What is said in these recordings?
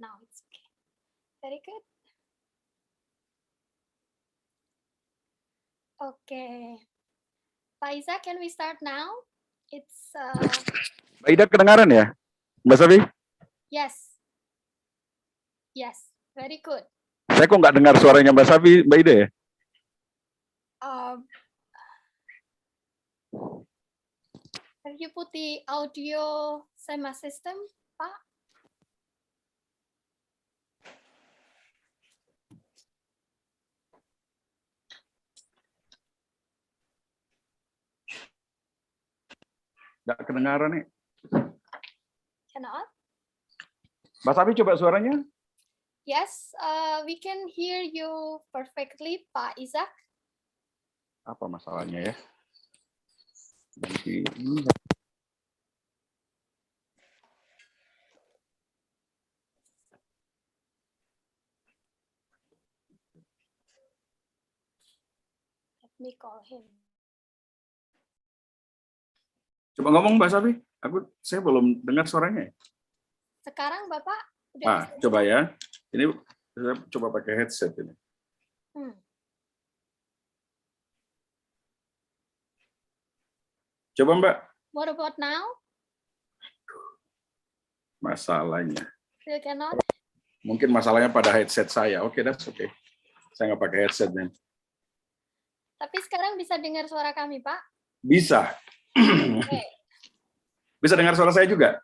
now it's okay. Very good. Okay. Pak Iza, can we start now? It's Mbak Ida kedengaran ya, Mbak Safi? yes. Yes, very good. Saya kok nggak dengar suaranya Mbak Safi, Mbak Ida ya? Have you put the audio sema system, Pak? Nggak kedengaran nih. Cannot? Mbak Safi coba suaranya. Yes, we can hear you perfectly, Pak Isaac. Apa masalahnya ya? Nanti Let me call him. coba ngomong Mbak Safi. Saya belum dengar suaranya. Sekarang Bapak udah bisa Coba ya. Ini saya coba pakai headset ini. Coba Mbak. What about now? Masalahnya. Still cannot? Mungkin masalahnya pada headset saya. Oke, that's okay. Saya nggak pakai headset nih. Tapi sekarang bisa dengar suara kami, Pak? Bisa. Okay. Bisa dengar suara saya juga?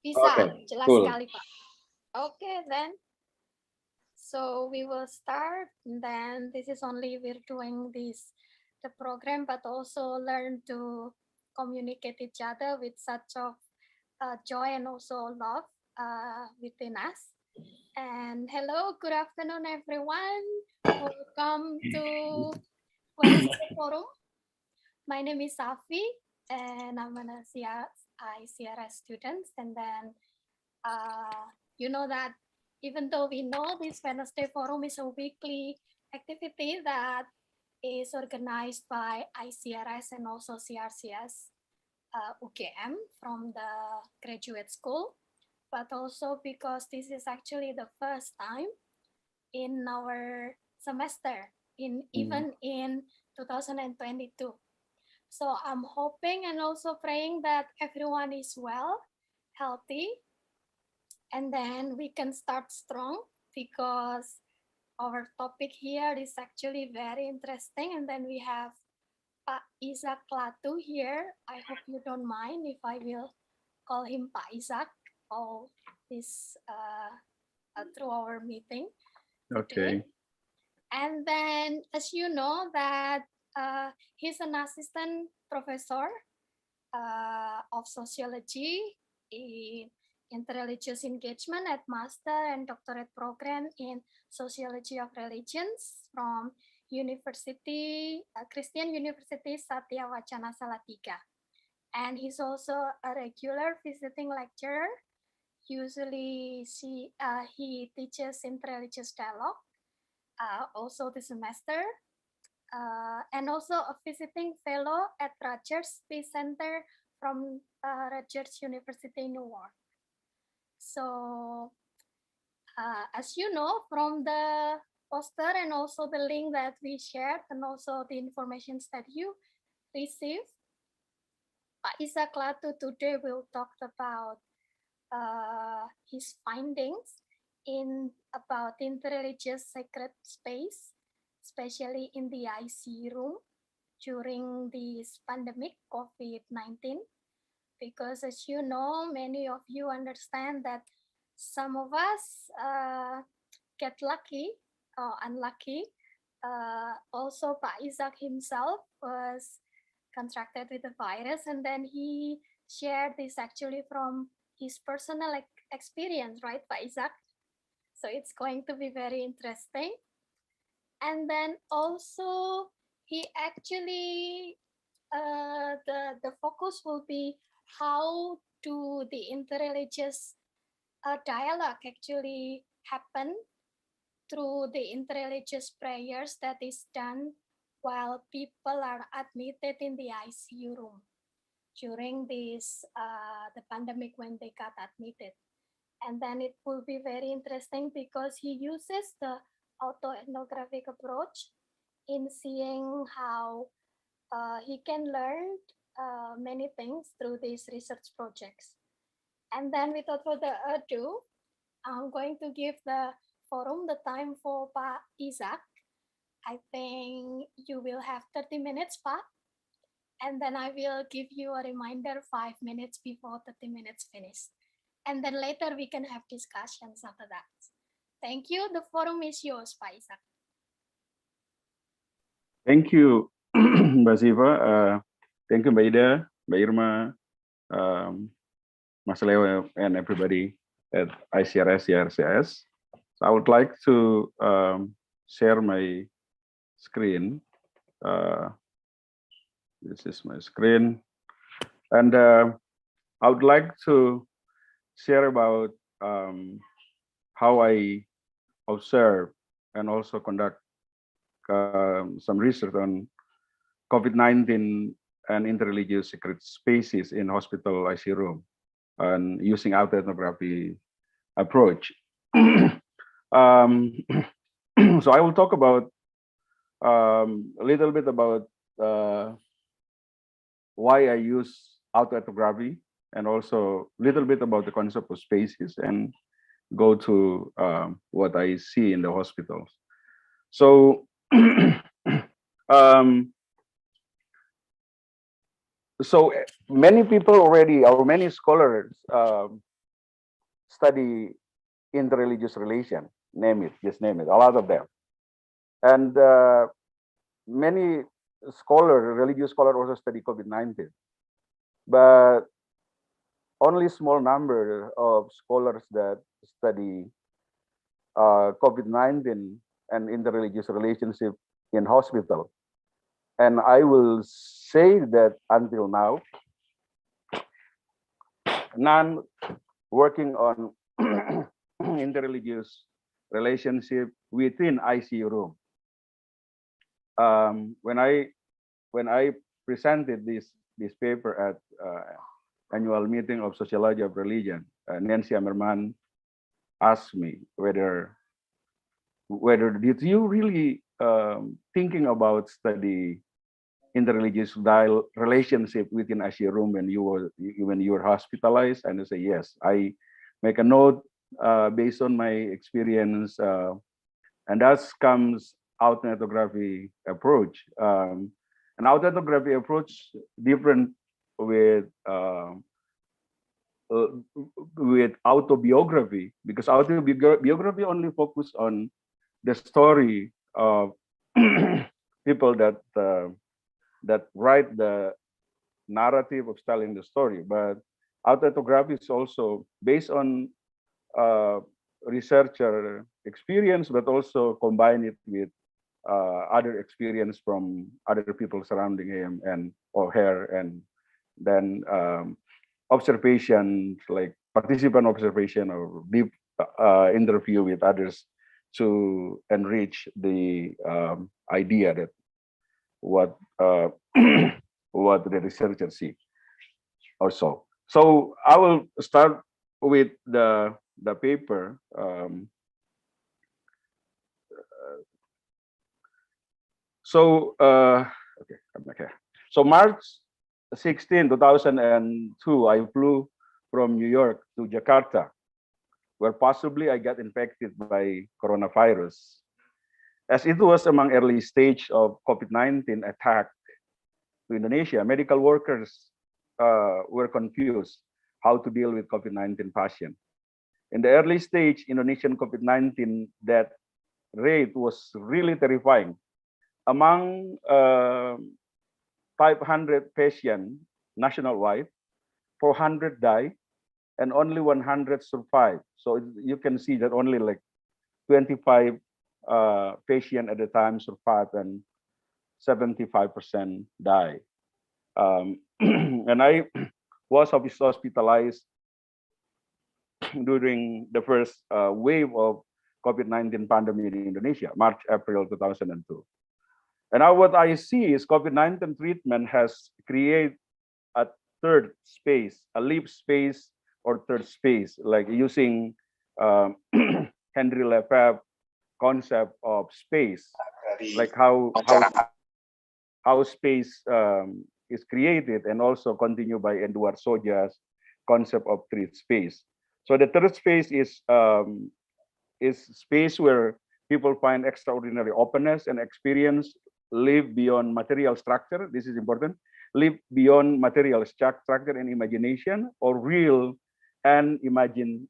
Bisa, Okay, jelas cool. sekali, Pak. Okay, then. So we will start, and then this is only we're doing the program, but also learn to communicate each other with such of joy and also love within us. And hello, good afternoon, everyone. Welcome to Wednesday Forum. My name is Safi, and I'm an CRS student. And then you know that even though we know this Wednesday Forum is a weekly activity that is organized by ICRS and also CRCS UKM from the graduate school, but also because this is actually the first time in our semester, even in 2022. So I'm hoping and also praying that everyone is well, healthy, and then we can start strong because our topic here is actually very interesting. And then we have Pak Isaac Latu here. I hope you don't mind if I will call him Pak Isaac all this through our meeting. Okay. And then, as you know, that he's an assistant professor of sociology in interreligious engagement at master and doctorate program in sociology of religions from Christian University Satya Wacana Salatiga. And he's also a regular visiting lecturer. Usually he teaches interreligious dialogue also this semester, and also a visiting fellow at Rutgers Peace Center from Rutgers University, Newark. So, as you know, from the poster and also the link that we shared, and also the information that you received, Pak Isaac Latu today will talk about his findings about interreligious sacred space, especially in the ICU room during this pandemic COVID-19. Because as you know, many of you understand that some of us get lucky or unlucky. Also, Pak Isaac himself was contracted with the virus, and then he shared this actually from his personal experience, right, Pak Isaac? So it's going to be very interesting. And then also he actually, the focus will be how do the interreligious dialogue actually happen through the interreligious prayers that is done while people are admitted in the ICU room during this the pandemic when they got admitted. And then it will be very interesting because he uses the autoethnographic approach in seeing how he can learn many things through these research projects. And then without further ado, I'm going to give the forum the time for Pak Isaac. I think you will have 30 minutes, Pak. And then I will give you a reminder 5 minutes before 30 minutes finish. And then later we can have discussions after that. Thank you. The forum is yours, Pak Isaac. Thank you, Mbak Siva. Thank you, Mbak Ida, Mbak Irma, Mas Leo, and everybody at ICRS, CRCS. So I would like to share my screen. This is my screen. And I would like to share about how I observe and also conduct some research on COVID-19 and interreligious secret spaces in hospital ICU room and using autoethnography approach. So I will talk about a little bit about why I use autoethnography and also a little bit about the concept of spaces and go to what I see in the hospitals. So so many people already, or many scholars study interreligious relation, name it, just name it, a lot of them. And many scholars, religious scholars also study COVID-19. But only small number of scholars that study COVID-19 and interreligious relationship in hospital. And I will say that until now, none working on interreligious relationship within ICU room. When I presented this paper at annual meeting of Sociology of Religion, Nancy Ammerman asked me whether did you really thinking about study interreligious relationship within ICU room when you were hospitalized? And I say yes. I make a note based on my experience, and that comes autoethnography approach. An autoethnography approach different with autobiography, because autobiography only focus on the story of people that write the narrative of telling the story. But autoethnography is also based on researcher experience, but also combine it with other experience from other people surrounding him and or her, and then observation, like participant observation or deep interview with others to enrich the idea that what what the researchers see also. So I will start with the paper. Okay. So March 16, 2002, I flew from New York to Jakarta, where possibly I got infected by coronavirus, as it was among early stage of COVID-19 attack to Indonesia. Medical workers were confused how to deal with COVID-19 patient. In the early stage, Indonesian COVID-19 death rate was really terrifying. Among 500 patients nationwide, 400 died and only 100 survived. So you can see that only like 25 patients at the time survived and 75% died. And I was hospitalized during the first wave of COVID-19 pandemic in Indonesia, March, April 2002. And now what I see is COVID-19 treatment has created a third space, a live space or third space, like using Henry Lefebvre concept of space, like how space is created, and also continue by Edward Soja's concept of third space. So the third space is space where people find extraordinary openness and experience, live beyond material structure. This is important. Live beyond material structure and imagination, or real and imagine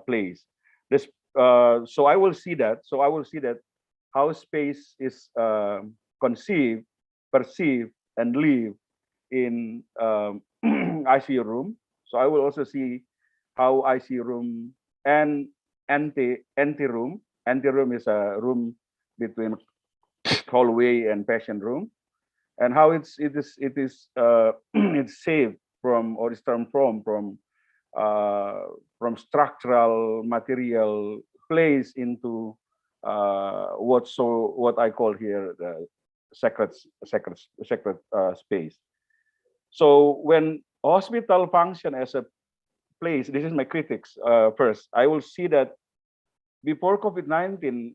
place. This so I will see that. So I will see that how space is conceived, perceived, and live in ICU room. So I will also see how ICU room and anteroom. Anteroom is a room between hallway and patient room, and how it is it's saved from, or is transformed from structural material place into what I call here the sacred space. So when hospital function as a place, this is my critics first. I will see that before COVID-19,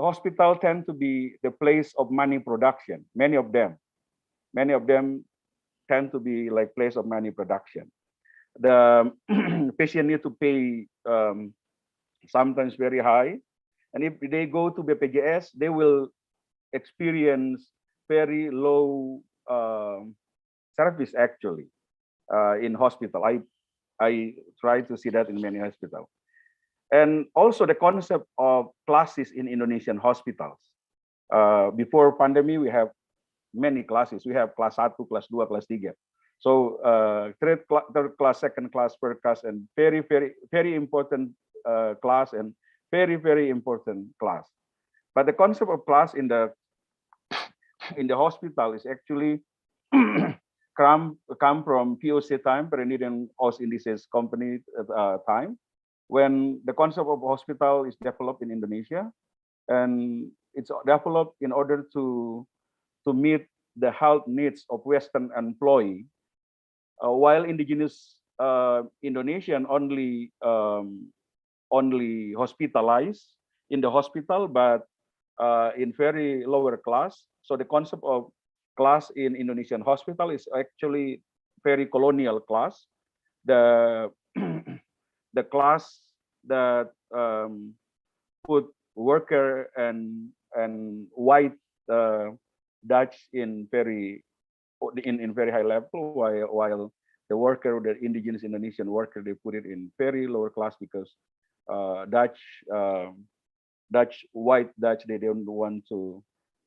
hospital tend to be the place of money production. Many of them tend to be like place of money production. The patient need to pay sometimes very high, and if they go to BPJS, they will experience very low service actually in hospital. I try to see that in many hospitals. And also the concept of classes in Indonesian hospitals. Before pandemic, we have many classes. We have class 1, class 2, class 3. So third class, second class, first class, and very important class, and very important class. But the concept of class in the hospital is actually come from POC time, Perennial Os Indices Company time, when the concept of hospital is developed in Indonesia, and it's developed in order to meet the health needs of Western employee, while indigenous Indonesian only hospitalized in the hospital, but in very lower class. So the concept of class in Indonesian hospital is actually very colonial class. The the class that put worker and white Dutch in very high level, while the worker, the indigenous Indonesian worker, they put it in very lower class, because white Dutch, they don't want to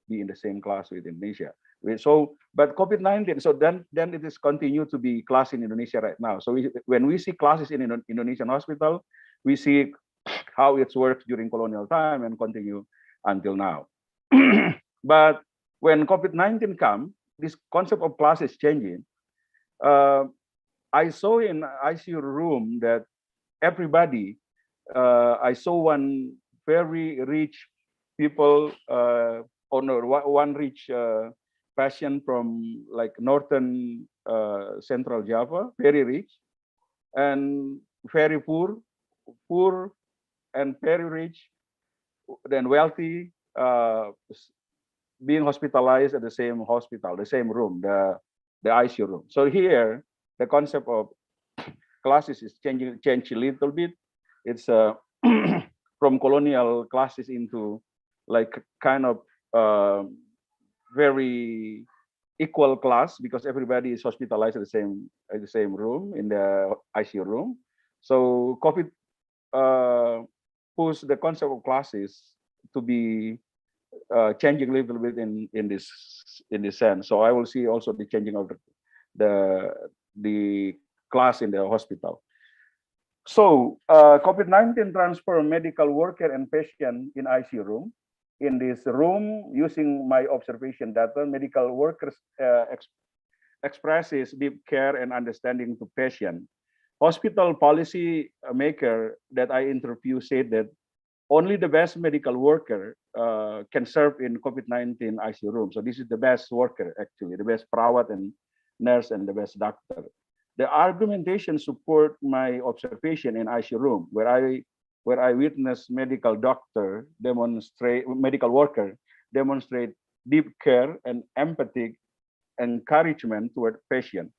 be in the same class with Indonesia. So, but COVID-19, so then it is continue to be class in Indonesia right now. So when we see classes in Indonesian hospital, we see how it works during colonial time and continue until now. But when COVID-19 come, this concept of class is changing. I saw in ICU room that everybody, I saw one very rich people, one rich patient from like northern central Java, very rich, and very poor and very rich, then wealthy, being hospitalized at the same hospital, the same room, the ICU room. So here, the concept of classes is changed a little bit. It's from colonial classes into like kind of very equal class, because everybody is hospitalized at the same room, in the ICU room. So COVID pushed the concept of classes to be changing a little bit in this sense. So I will see also the changing of the class in the hospital. So COVID-19 transformed medical worker and patient in ICU room. In this room, using my observation data, medical workers expresses deep care and understanding to patient. Hospital policy maker that I interviewed said that only the best medical worker can serve in COVID-19 ICU room. So this is the best worker, actually, the best perawat and nurse and the best doctor. The argumentation support my observation in ICU room, where I witness medical worker demonstrate deep care and empathic encouragement toward patient.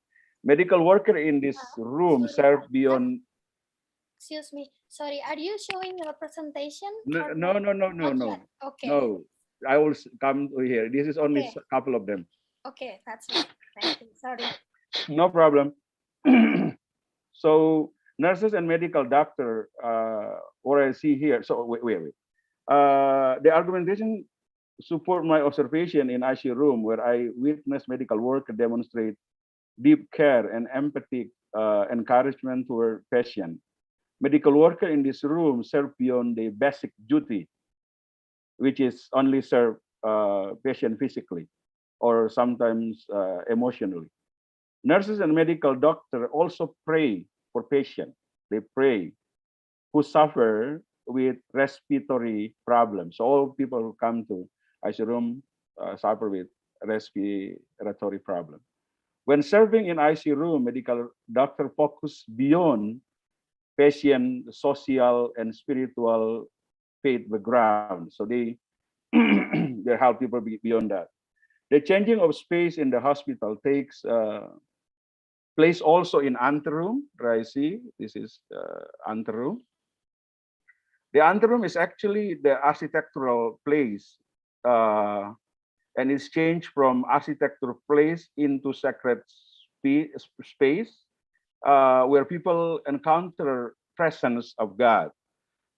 Medical worker in this room Sorry, serve beyond. excuse me. Sorry, are you showing a presentation? No, Or no, not? no, no, no, Not no. yet. Okay. No, I will come to here. This is only Okay. a couple of them. Okay, that's right. Thank you. Sorry. No problem. So nurses and medical doctor, what I see here. So wait. The argumentation support my observation in ICU room, where I witness medical worker demonstrate deep care and empathic encouragement toward patient. Medical worker in this room serve beyond the basic duty, which is only serve patient physically or sometimes emotionally. Nurses and medical doctor also pray for patient. They pray who suffer with respiratory problems. So all people who come to ICU room suffer with respiratory problem. When serving in ICU room, medical doctor focus beyond patient social and spiritual faith background. So they they help people beyond that. The changing of space in the hospital takes place also in anteroom. I see this is anteroom. The anteroom is actually the architectural place, and it's changed from architectural place into sacred space, where people encounter presence of God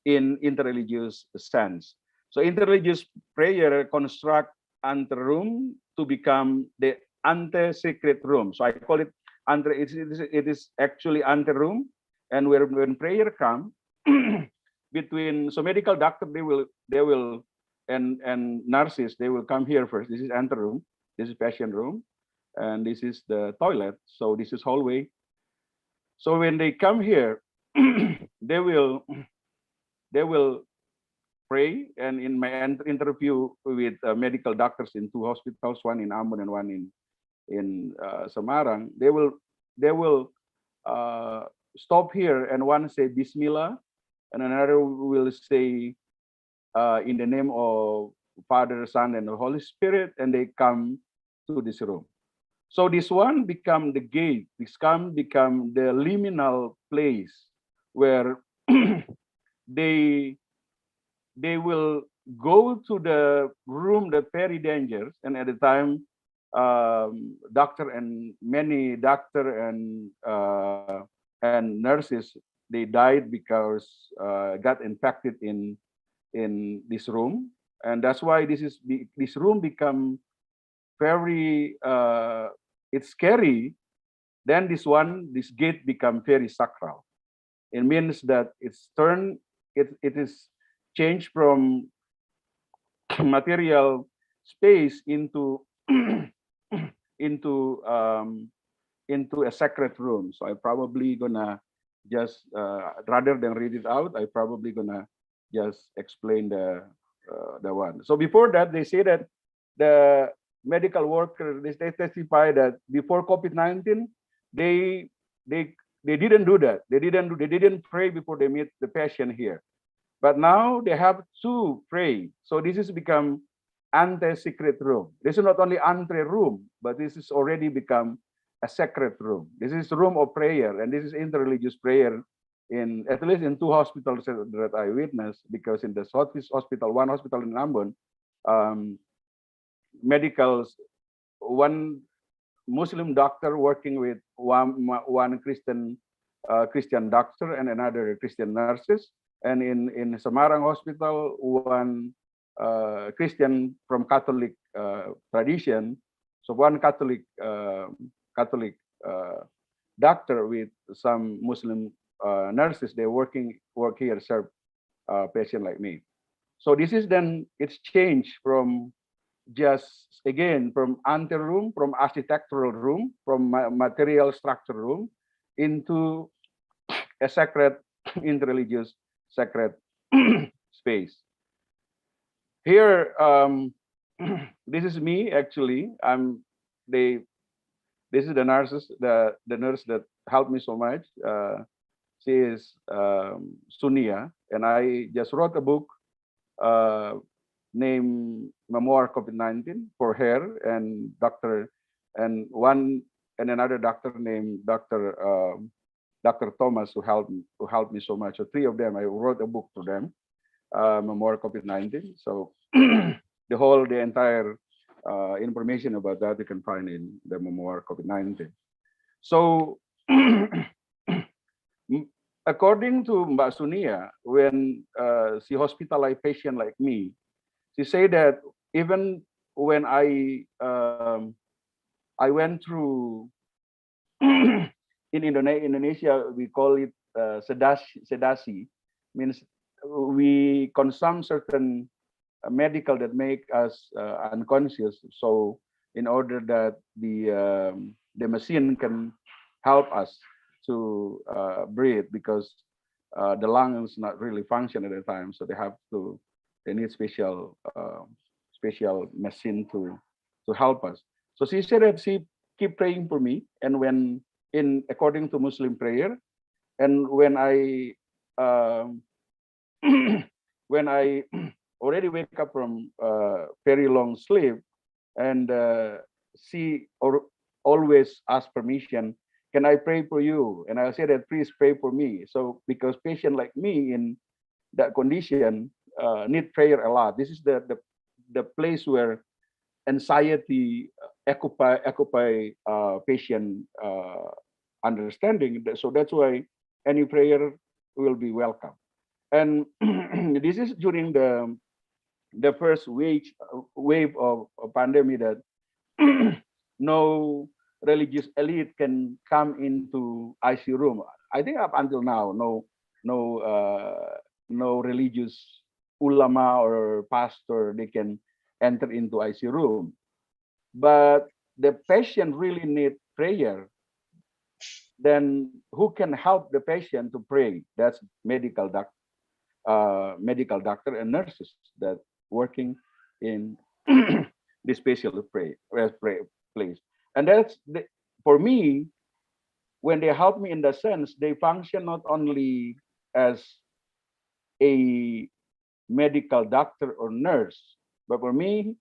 in interreligious sense. So interreligious prayer construct anteroom to become the ante-sacred-room. So I call it it is actually anteroom, and where when prayer come between, so medical doctor they will and nurses, they will come here first. This is anteroom, this is patient room, and this is the toilet. So this is hallway. So when they come here, they will they will pray. And in my interview with medical doctors in two hospitals, one in Ambon and one in Semarang, they will stop here, and one say Bismillah, and another will say in the name of Father, Son, and the Holy Spirit, and they come to this room. So this one become the gate. This become the liminal place where they they will go to the room that very dangerous. And at the time, doctor and many doctor and nurses, they died because got infected in this room. And that's why this room become very it's scary. Then this gate become very sacral. It means that it is changed from material space into into into a sacred room. So I probably gonna just rather than read it out, I probably gonna just explain the one. So before that, they say that the medical worker, they testify that before COVID-19, they they they didn't do that. They didn't pray before they meet the patient here. But now they have to pray. So this has become ante-sacred-room. This is not only ante-room, but this is already become a sacred room. This is room of prayer, and this is interreligious prayer in at least in two hospitals that I witnessed. Because in the Southeast Hospital, one hospital in Ambon, medicals, one Muslim doctor working with one Christian doctor and another Christian nurses. And in Semarang Hospital, one Christian from Catholic tradition. So one Catholic doctor with some Muslim nurses. They work here, serve patient like me. So this is then it's changed from just again from anteroom, from architectural room, from material structure room into a sacred interreligious sacred space. Here, this is me actually. This is the nurses, the nurse that helped me so much. She is Sunia, and I just wrote a book uh, named Memoir COVID-19 for her and another doctor named Dr. Thomas who helped me so much. So three of them, I wrote a book to them, Memoir COVID-19. So the entire information about that you can find in the Memoir COVID-19. So according to Mbak Sunia, when she hospitalized patient like me, she said that even when I went through in Indonesia, we call it sedasi, means we consume certain medical that make us unconscious. So in order that the machine can help us to breathe, because the lungs not really function at the time, so they need special machine to help us. So she said that she keep praying for me, and when in according to Muslim prayer, and when I um, when I already wake up from very long sleep, and she always ask permission, can I pray for you? And I said that please pray for me. So because patient like me in that condition need prayer a lot. This is the place where anxiety occupy patient understanding. So that's why any prayer will be welcome. And this is during the first wave of pandemic that no religious elite can come into ICU room. I think up until now, no religious ulama or pastor they can enter into ICU room. But the patient really need prayer. Then who can help the patient to pray? That's medical doctor and nurses that working in this special place. And for me, when they help me in the sense, they function not only as a medical doctor or nurse, but for me,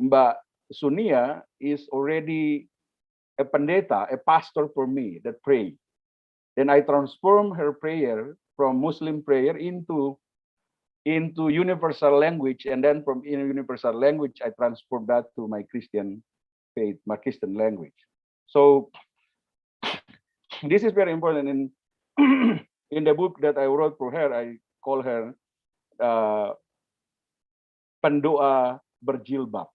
Mbak Sunia is already a pendeta, a pastor for me that pray. Then I transform her prayer from Muslim prayer into universal language, and then from universal language I transform that to my Christian faith, my Christian language. So this is very important. In in the book that I wrote for her, I call her pendoa berjilbab.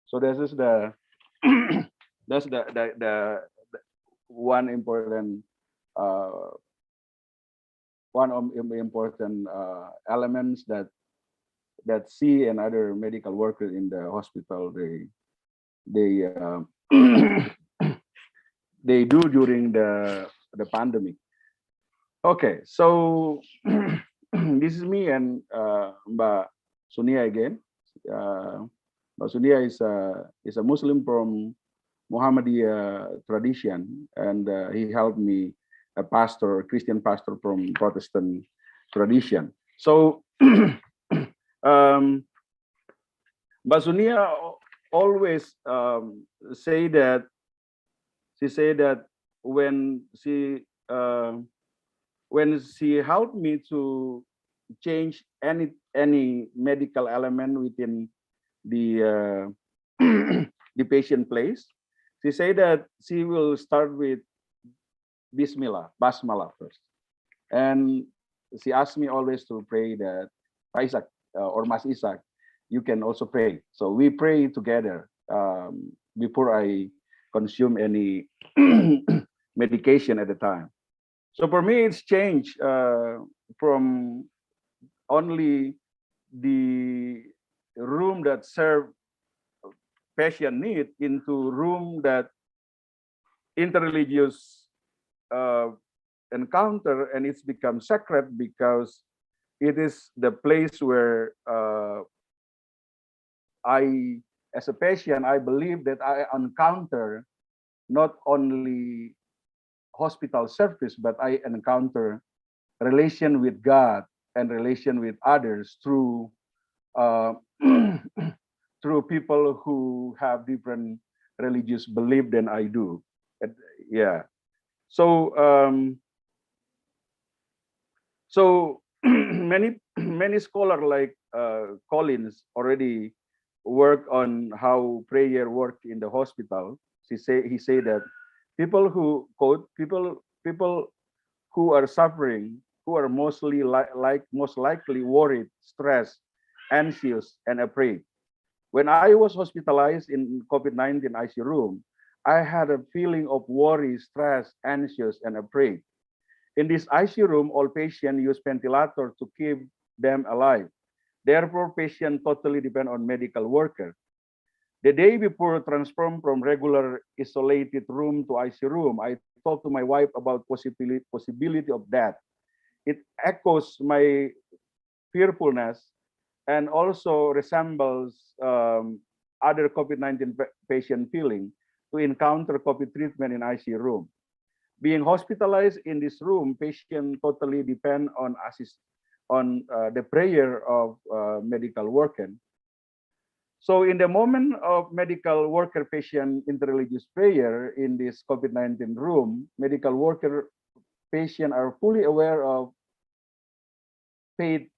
So this is the that's the one important elements that she and other medical workers in the hospital they they do during the pandemic. Okay, so this is me and Mbak Sunia again. Mbak Sunia is a Muslim from Muhammadiyah tradition, and he helped me a Christian pastor from Protestant tradition. So Mbak Sunia always say that when she helped me to change any medical element within the the patient place, she said that she will start with basmalah first, and she asked me always to pray that Isaac or Mas Isaac, you can also pray. So we pray together before I consume any medication at the time. So for me, it's changed from only the room that serve patient need into room that interreligious encounter, and it's become sacred because it is the place where I, as a patient, I believe that I encounter not only hospital service, but I encounter relation with God and relation with others through uh, through people who have different religious belief than I do. Yeah. So so many scholar like Collins already work on how prayer work in the hospital. He say that people who quote people who are suffering, who are mostly most likely worried, stressed, anxious, and afraid. When I was hospitalized in COVID-19 ICU room, I had a feeling of worry, stress, anxious, and afraid. In this ICU room, all patients use ventilator to keep them alive. Therefore, patients totally depend on medical worker. The day before transform from regular isolated room to ICU room, I talked to my wife about possibility of death. It echoes my fearfulness and also resembles other COVID-19 patient feeling to encounter COVID treatment in ICU room. Being hospitalized in this room, patient totally depend on the prayer of medical worker. So in the moment of medical worker patient interreligious prayer in this COVID-19 room, medical worker patient are fully aware of faith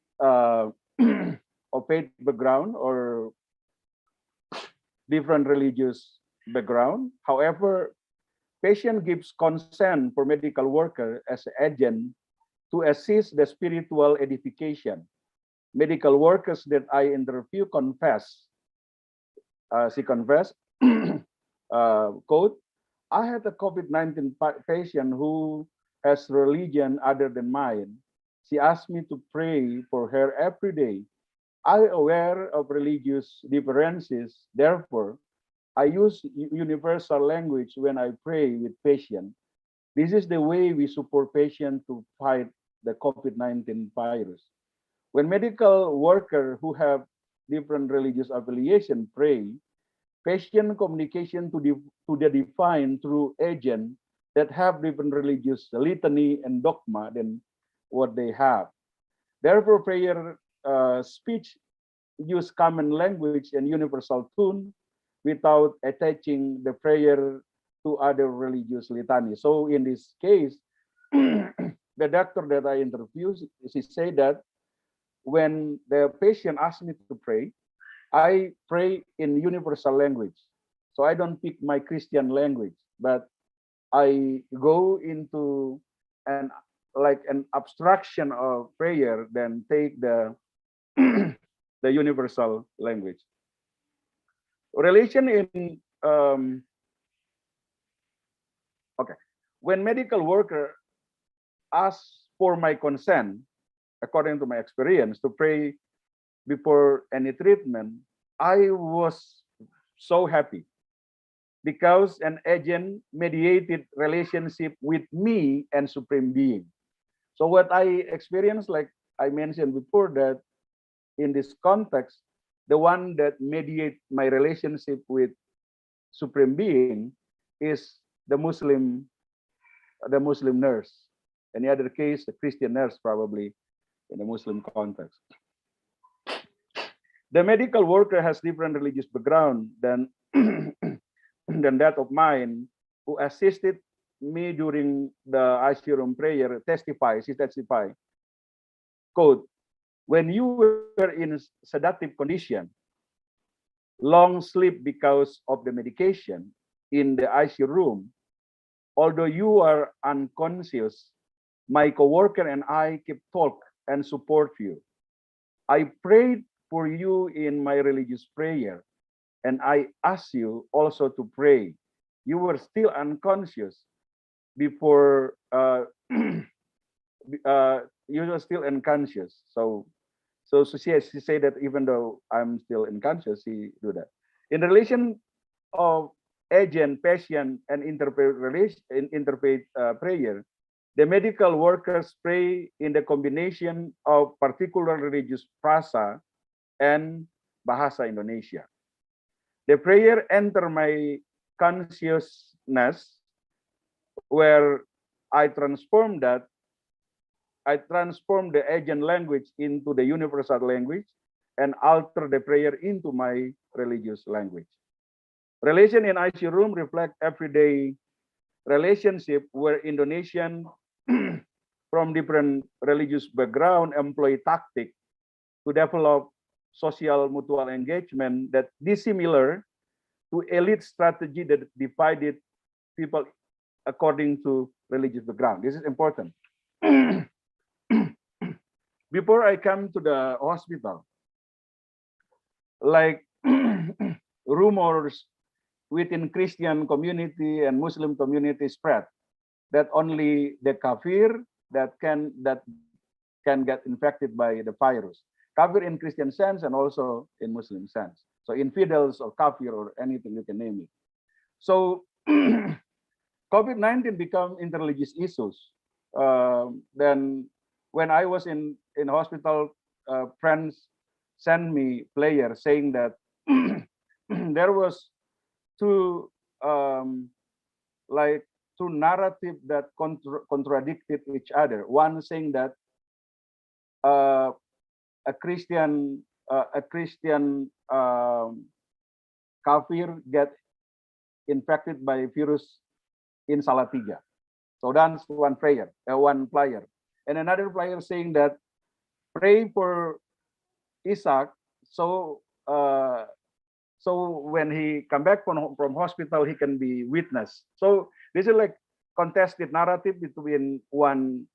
of faith background or different religious background. However, patient gives consent for medical worker as an agent to assist the spiritual edification. Medical workers that I interview confess, she confessed, quote, I had a COVID-19 patient who has religion other than mine. She asked me to pray for her every day. I'm aware of religious differences. Therefore, I use universal language when I pray with patients. This is the way we support patients to fight the COVID-19 virus. When medical workers who have different religious affiliation pray, patient communication to the divine through agents that have different religious litany and dogma than what they have. Therefore, prayer speech use common language and universal tune without attaching the prayer to other religious litany. So in this case, the doctor that I interviewed, she said that when the patient asks me to pray, I pray in universal language. So I don't pick my Christian language, but I go into an like an abstraction of prayer, then take the the universal language. Relation in okay. When medical worker asks for my consent, according to my experience, to pray before any treatment, I was so happy because an agent mediated relationship with me and Supreme Being. So what I experienced, like I mentioned before, that in this context, the one that mediate my relationship with Supreme Being is the Muslim nurse. Any other case, the Christian nurse probably in a Muslim context. The medical worker has different religious background than than that of mine, who assisted me during the ICU room prayer. She testified, quote, when you were in sedative condition, long sleep because of the medication in the ICU room, although you are unconscious, my coworker and I keep talk and support you. I prayed for you in my religious prayer, and I ask you also to pray. You were still unconscious before you were still unconscious. So she said that even though I'm still unconscious, she do that. In relation of agent, patient, and interpret prayer, the medical workers pray in the combination of particular religious frasa and Bahasa Indonesia. The prayer enter my consciousness where I transformed that. I transformed the agent language into the universal language and alter the prayer into my religious language. Relation in ICU room reflect everyday relationship where Indonesian from different religious background employ tactic to develop social mutual engagement that dissimilar to elite strategy that divided people according to religious background. This is important. Before I come to the hospital, like rumors within Christian community and Muslim community spread that only the kafir that can get infected by the virus. Kafir in Christian sense and also in Muslim sense. So infidels or kafir or anything you can name it. So COVID-19 become interreligious issues. Then when I was in hospital, friends sent me player saying that there was two like two narrative that contradicted each other. One saying that a Christian kafir get infected by virus in Salatiga. So that's one player, and another player saying that pray for Isaac. So so when he come back from hospital, he can be witness. So this is like contested narrative between one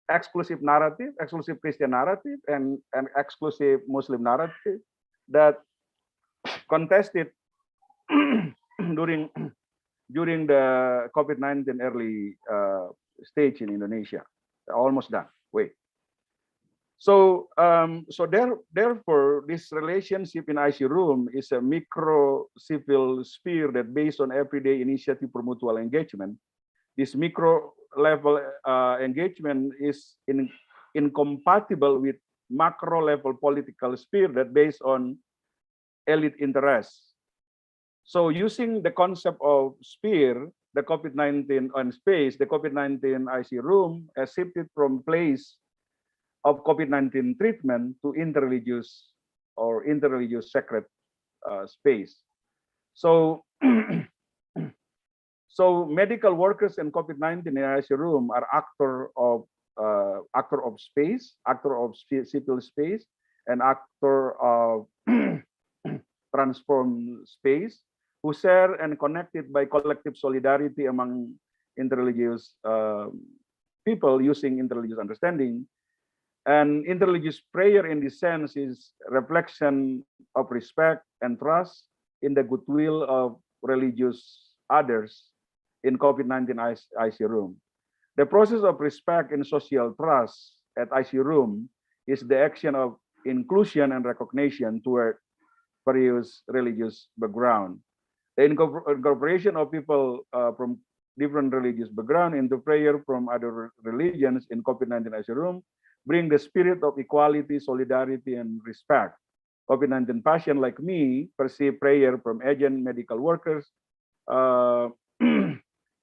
exclusive narrative, exclusive Christian narrative, and an exclusive Muslim narrative that contested during the COVID-19 early stage in Indonesia. Almost done. Wait. So therefore, this relationship in ICU room is a micro civil sphere that based on everyday initiative for mutual engagement. This micro level engagement is incompatible with macro level political sphere that based on elite interests. So using the concept of sphere, the COVID-19 on space, the COVID-19 ICU room has shifted from place of COVID-19 treatment to interreligious or interreligious sacred space. So, so medical workers in COVID-19 in ICU room are actor of space, actor of civil space, and actor of transformed space, who share and connected by collective solidarity among interreligious people using interreligious understanding. And interreligious prayer in this sense is reflection of respect and trust in the goodwill of religious others in COVID-19 ICU room. The process of respect and social trust at ICU room is the action of inclusion and recognition toward various religious background. The incorporation of people from different religious background into prayer from other religions in COVID-19 ICU room bring the spirit of equality, solidarity, and respect. COVID-19 patient like me perceive prayer from agent medical workers,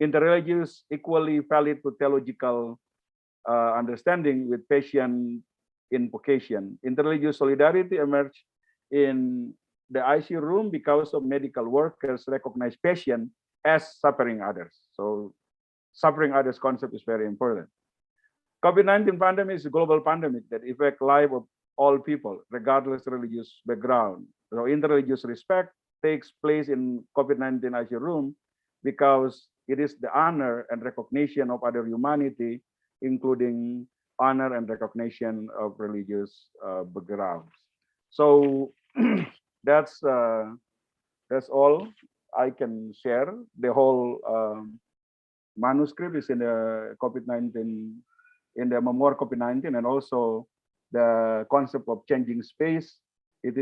interreligious, equally valid to theological understanding with patient invocation. Interreligious solidarity emerged in the ICU room because of medical workers recognize patient as suffering others. So suffering others concept is very important. COVID-19 pandemic is a global pandemic that affects life of all people, regardless of religious background. So interreligious respect takes place in COVID-19 ICU room because it is the honor and recognition of other humanity, including honor and recognition of religious backgrounds. So that's all I can share. The whole manuscript is in the COVID-19, in the memoir COVID-19, and also the concept of changing space. It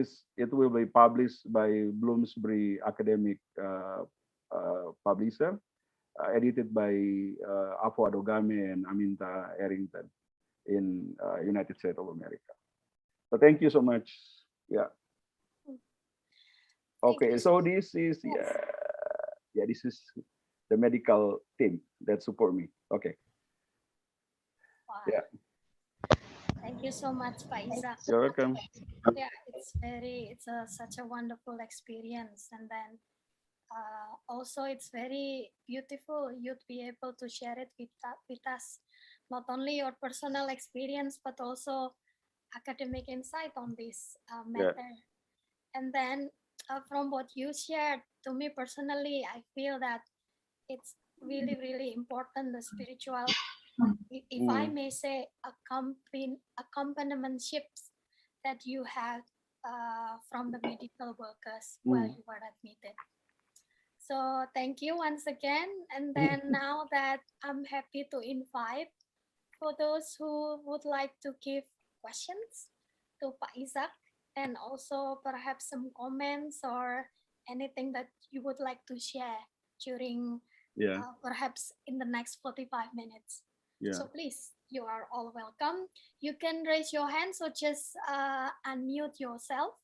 will be published by Bloomsbury Academic Publisher, edited by Afo Adogame and Aminta Errington in United States of America. So thank you so much. Yeah. Okay, so this is this is the medical team that support me. Okay. Wow. Yeah. Thank you so much, Pak Isaac. You're welcome. Yeah, it's such a wonderful experience. And then also it's very beautiful you'd be able to share it with us, not only your personal experience, but also academic insight on this Yeah. matter. And then from what you shared, to me personally, I feel that it's really, really important, the spiritual, if I may say, accompaniments that you had from the medical workers while you were admitted. So thank you once again. And then now that I'm happy to invite for those who would like to give questions to Pak Isaac, and also perhaps some comments or anything that you would like to share during Yeah. perhaps in the next 45 minutes. Yeah. So please, you are all welcome. You can raise your hand, so just unmute yourself.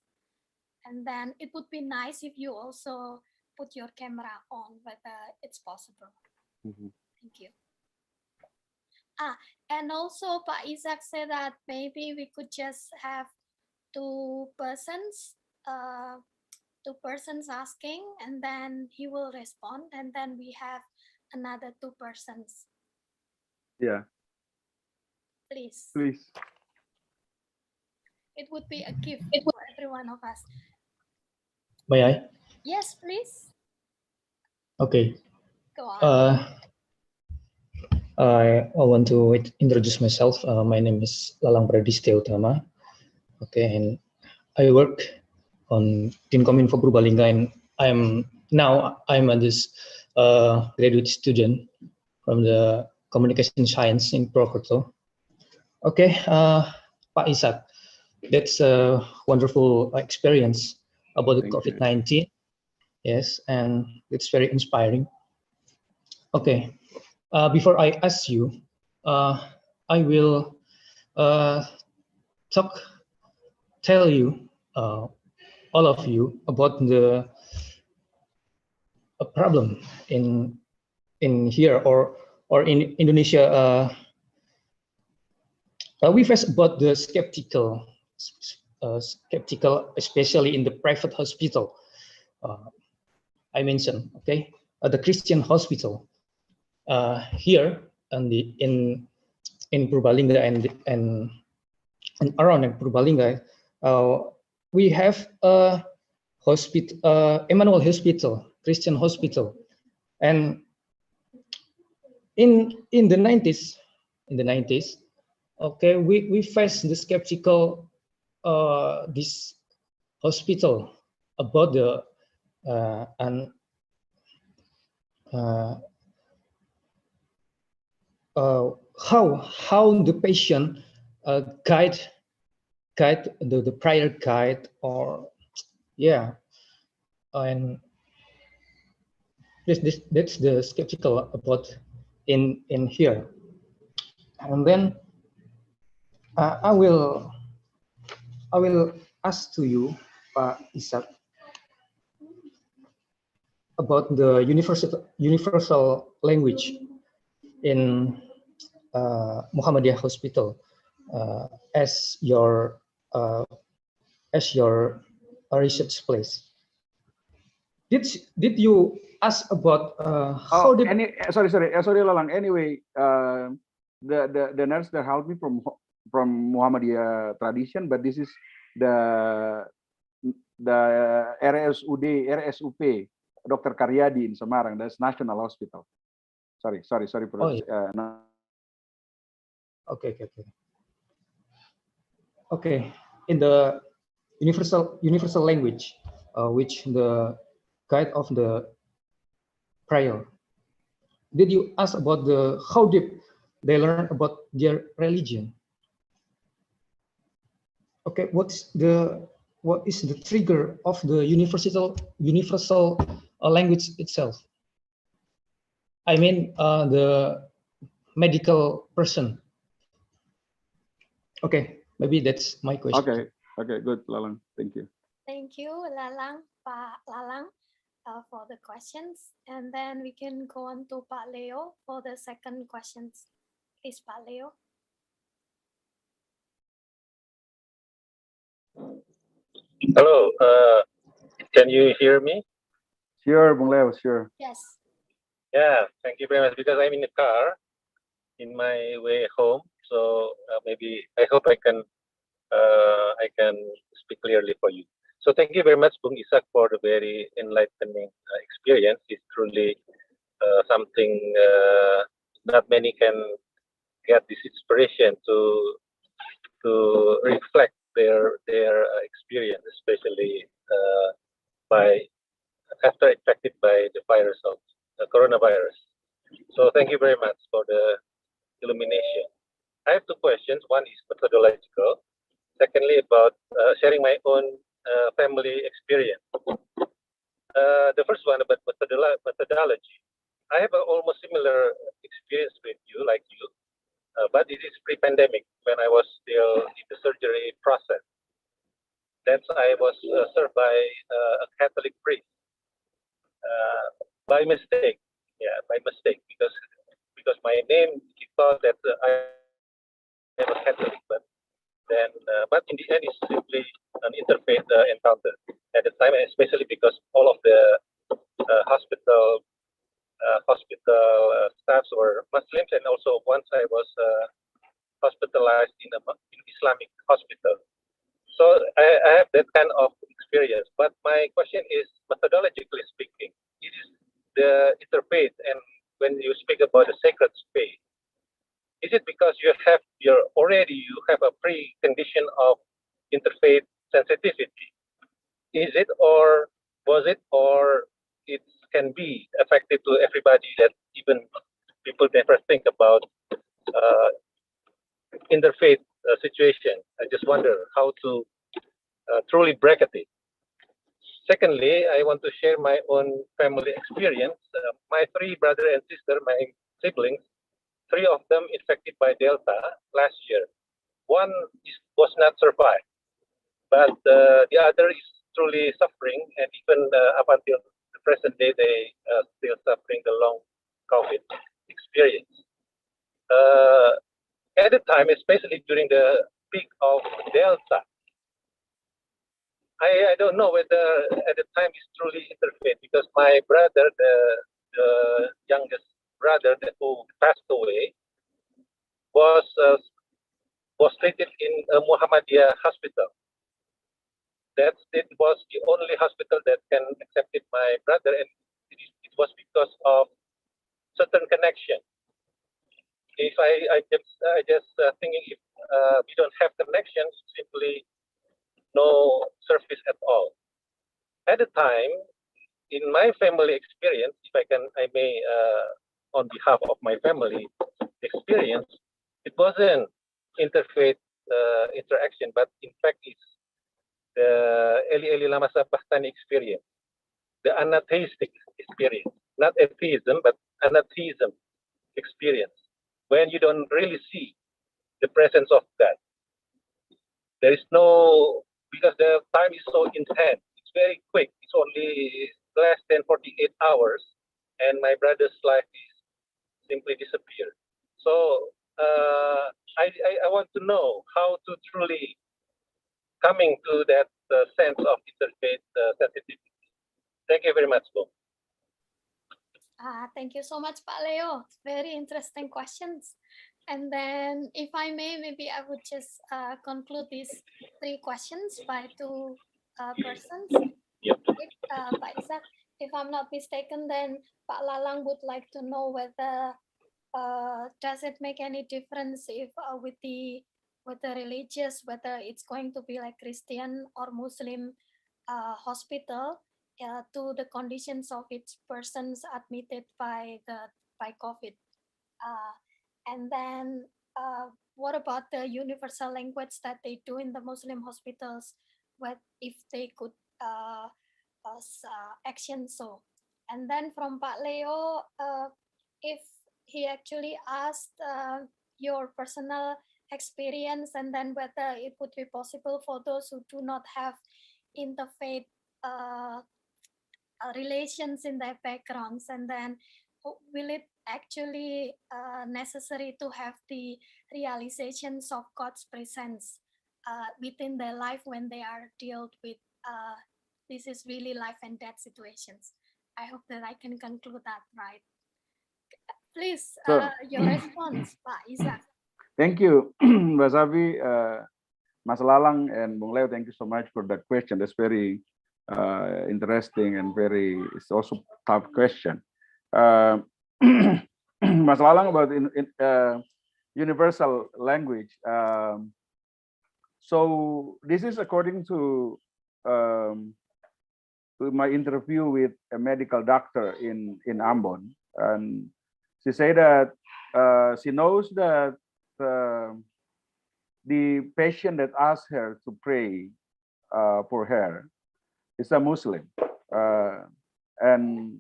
And then it would be nice if you also put your camera on, whether it's possible. Thank you. And also Pak Isaac said that maybe we could just have two persons asking, and then he will respond, and then we have another two persons. Yeah. Please. Please. It would be a gift for every one of us. May I? Yes, please. Okay. Go on. I want to introduce myself. My name is Lalang Pradistya Utama. Okay, and I work on Tim Kominfo Purbalingga, and I'm this graduate student from the Communication Science in Purwokerto. Okay, Pak Isaac, that's a wonderful experience about the COVID-19. Yes, and it's very inspiring. Okay, before I ask you, I will tell you, all of you, about the problem in here or in Indonesia. We face about the skeptical, especially in the private hospital. I mentioned, okay, the Christian hospital here in Purbalingga and around Purbalingga, we have a hospital, Emmanuel Hospital, Christian hospital, and in the 90s, okay, we faced the skeptical this hospital about the how the patient guide the prior guide, or and that's the skeptical about in here. And then I will ask to you, Pak Isaac, about the universal language in Muhammadiyah Hospital as your research place. Did you ask about how did sorry Lalang. Anyway, the nurse that helped me from Muhammadiyah tradition, but this is the RSUP Dr. Karyadi in Semarang. That's National Hospital. Sorry for Okay. In the universal language, which the guide of the prayer, did you ask about how deep they learn about their religion? Okay, what is the trigger of the universal language itself? I mean, the medical person. Okay, maybe that's my question. Okay, good, Lalang. Thank you. Thank you, Lalang, Pak Lalang, for the questions. And then we can go on to Pak Leo for the second questions. Please, Pak Leo. Hello, can you hear me? Sure, Bung Leo, sure. Yes. Yeah, thank you very much. Because I'm in the car in my way home, so maybe I hope I can speak clearly for you. So thank you very much, Bung Isak, for the very enlightening experience. It's truly something not many can get this inspiration to reflect their experience, especially by after infected by the virus of the coronavirus. So thank you very much for the illumination. I have two questions. One is methodological. Secondly, about sharing my own family experience. The first one about methodology. I have an almost similar experience with you, like you, but it is pre-pandemic when I was still in the surgery process. That's I was served by a Catholic priest by mistake. Yeah, by mistake because my name he thought that I am a Catholic, but in the end it's simply an interfaith encounter at the time, especially because all of the hospital staffs were Muslims, and also once I was hospitalized in in Islamic hospital. So I have that kind of experience. But my question is, methodologically speaking, it is the interfaith, and when you speak about the sacred space, is it because you have you have a precondition of interfaith sensitivity? Is it, or was it, or it can be effective to everybody that even people never think about uh, interfaith situation? I just wonder how to truly bracket it. Secondly, I want to share my own family experience. My three brother and sister, my siblings, three of them infected by Delta last year. One was not survived, but the other is truly suffering, and even up until the present day, they still suffering the long COVID experience. Uh, at the time, especially during the peak of Delta, I don't know whether at the time is truly interfaith, because my brother, the youngest brother that who passed away, was uh, was treated in a Muhammadiyah hospital. That it was the only hospital that can accept my brother, and it was because of certain connection. If I just thinking, if we don't have connection, simply no service at all. At the time, in my family experience, if I may, on behalf of my family experience, it wasn't interfaith interaction, but in fact it's the Eli Eli Lama Sabachthani experience, the anatheistic experience, not atheism, but anatheism experience, when you don't really see the presence of God. There is no, because the time is so intense, it's very quick, it's only less than 48 hours, and my brother's life is simply disappeared. So I want to know how to truly coming to that sense of interfaith sensitivity. Thank you very much, Bo. Thank you so much, Pak Leo. Very interesting questions. And then, if I may, maybe I would just conclude these three questions by two persons. Yep. Pak Isak, if I'm not mistaken, then Pak Lalang would like to know whether does it make any difference if with the religious, whether it's going to be like Christian or Muslim hospital to the conditions of its persons admitted by COVID. And then what about the universal language that they do in the Muslim hospitals? What if they could action so? And then from Pak Leo, if he actually asked your personal experience, and then whether it would be possible for those who do not have interfaith relations in their backgrounds, and then will it actually necessary to have the realizations of God's presence within their life when they are dealt with this is really life and death situations. I hope that I can conclude that right. Please, So, your response, Pak Isaac. thank you, Mbak Safi, Mas Lalang, and Bung Leo. Thank you so much for that question. That's very interesting and it's also tough question. Mas Lalang, about universal language. So this is according to my interview with a medical doctor in Ambon, and she said that she knows that the patient that asked her to pray for her is a Muslim, and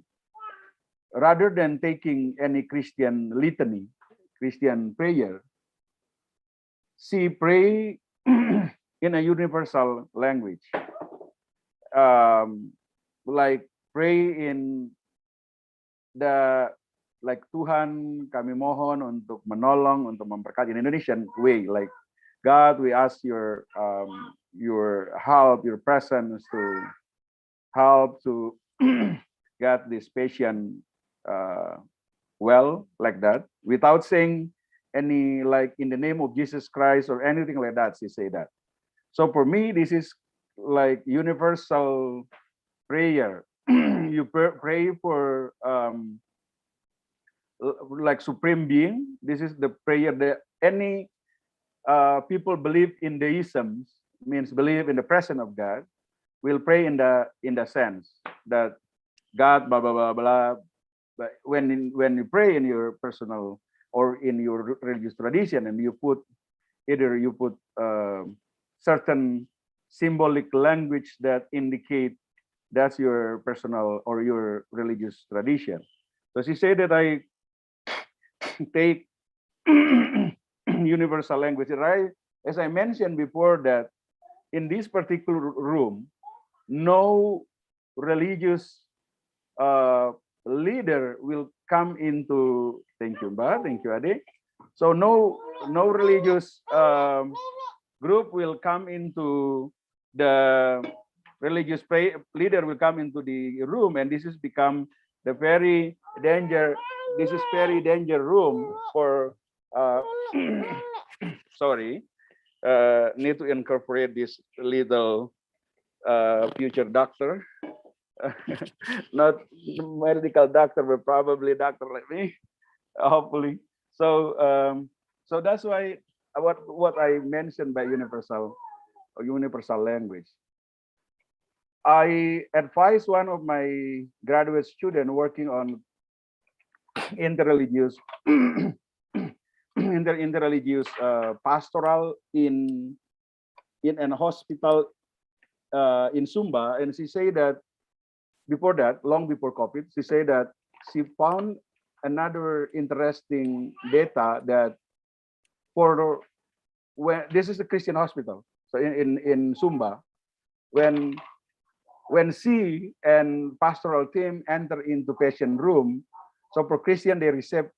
rather than taking any Christian litany, Christian prayer, she pray in a universal language, like pray in the like Tuhan kami mohon untuk menolong, untuk memberkati, in Indonesian way, like God, we ask your help, your presence to help to get this patient well, like that, without saying any like in the name of Jesus Christ or anything like that. She say that. So for me, this is like universal prayer. You pray for like supreme being. This is the prayer that any people believe in deism, means believe in the presence of God, will pray in the sense that God blah blah blah blah. But when you pray in your personal or in your religious tradition, and you put either you put certain symbolic language that indicate that's your personal or your religious tradition. So she said that I take universal language, right? As I mentioned before, that in this particular room, no religious leader will come into. Thank you, Mbak. Thank you, Ade. So no religious group will come into the religious leader will come into the room, and this has become the very danger. This is very danger room for. Sorry, need to incorporate this little future doctor. Not medical doctor, but probably doctor like me, hopefully. So so that's why what I mentioned by universal language. I advise one of my graduate students working on interreligious interreligious pastoral in an hospital in Sumba, and she said that before that, long before COVID, she said that she found another interesting data that for when this is a Christian hospital, so in Sumba, when she and pastoral team enter into patient room, so for Christian they receive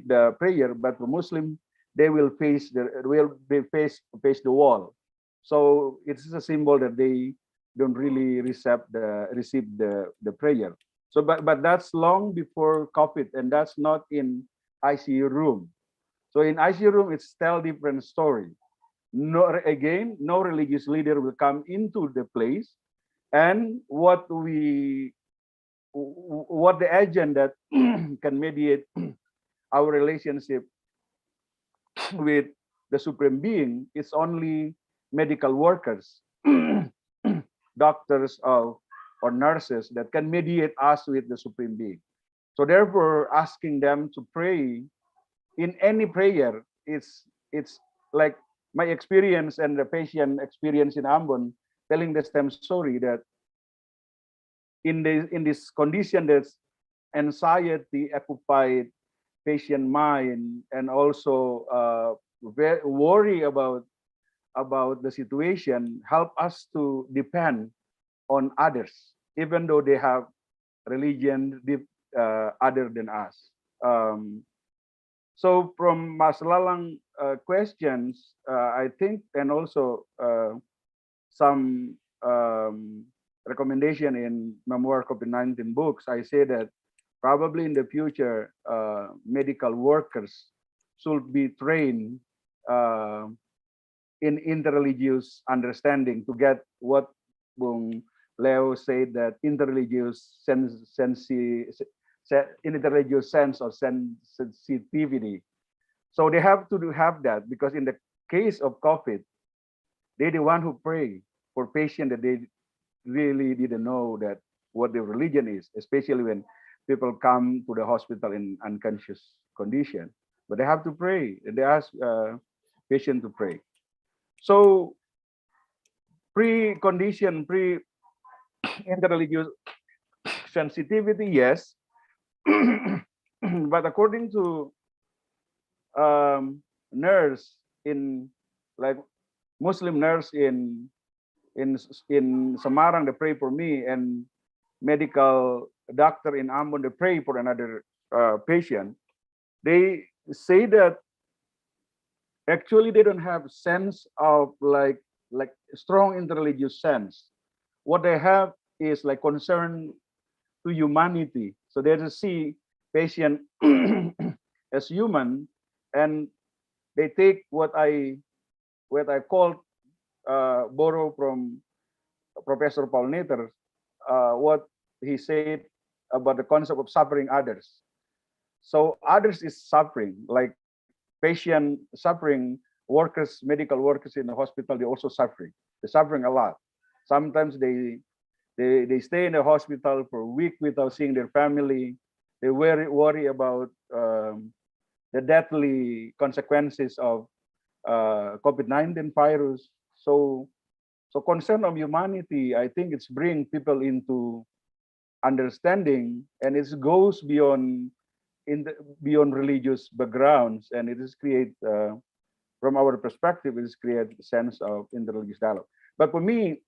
the prayer, but for Muslim they will face the wall. So it's a symbol that they don't really receive the prayer. So but that's long before COVID, and that's not in ICU room. So in ICU room it's still different story. No, again, no religious leader will come into the place, and what the agent that can mediate our relationship with the supreme being is only medical workers, doctors or nurses that can mediate us with the supreme being. So therefore, asking them to pray in any prayer, it's like my experience and the patient experience in Ambon, telling the same story that in this condition that's anxiety occupied patient mind, and also very worry about the situation, help us to depend on others, even though they have religion other than us. So from Mas Lalang questions, I think, and also some recommendation in Memoir COVID-19 books, I say that probably in the future, medical workers should be trained in interreligious understanding to get what Bung Leo said, that interreligious interreligious sense or sensitivity. So they have to have that, because in the case of COVID, they're the one who pray for patients that they really didn't know that what their religion is, especially when people come to the hospital in unconscious condition. But they have to pray. They ask patient to pray. So interreligious sensitivity, yes. But according to nurse in, like, Muslim nurse in Semarang, they pray for me, and medical doctor in Ambon, they pray for another patient. They say that actually they don't have sense of like strong interreligious sense. What they have is like concern to humanity. So they just see patient as human, and they take what I call, borrow from Professor Paul Nater, what he said about the concept of suffering others. So others is suffering, like patient suffering, workers, medical workers in the hospital, they also suffering. They're suffering a lot. Sometimes they stay in the hospital for a week without seeing their family. They worry about the deadly consequences of COVID-19 virus. So concern of humanity, I think it's bring people into understanding, and it goes beyond beyond religious backgrounds, and it is create from our perspective, it is create a sense of interreligious dialogue. But for me,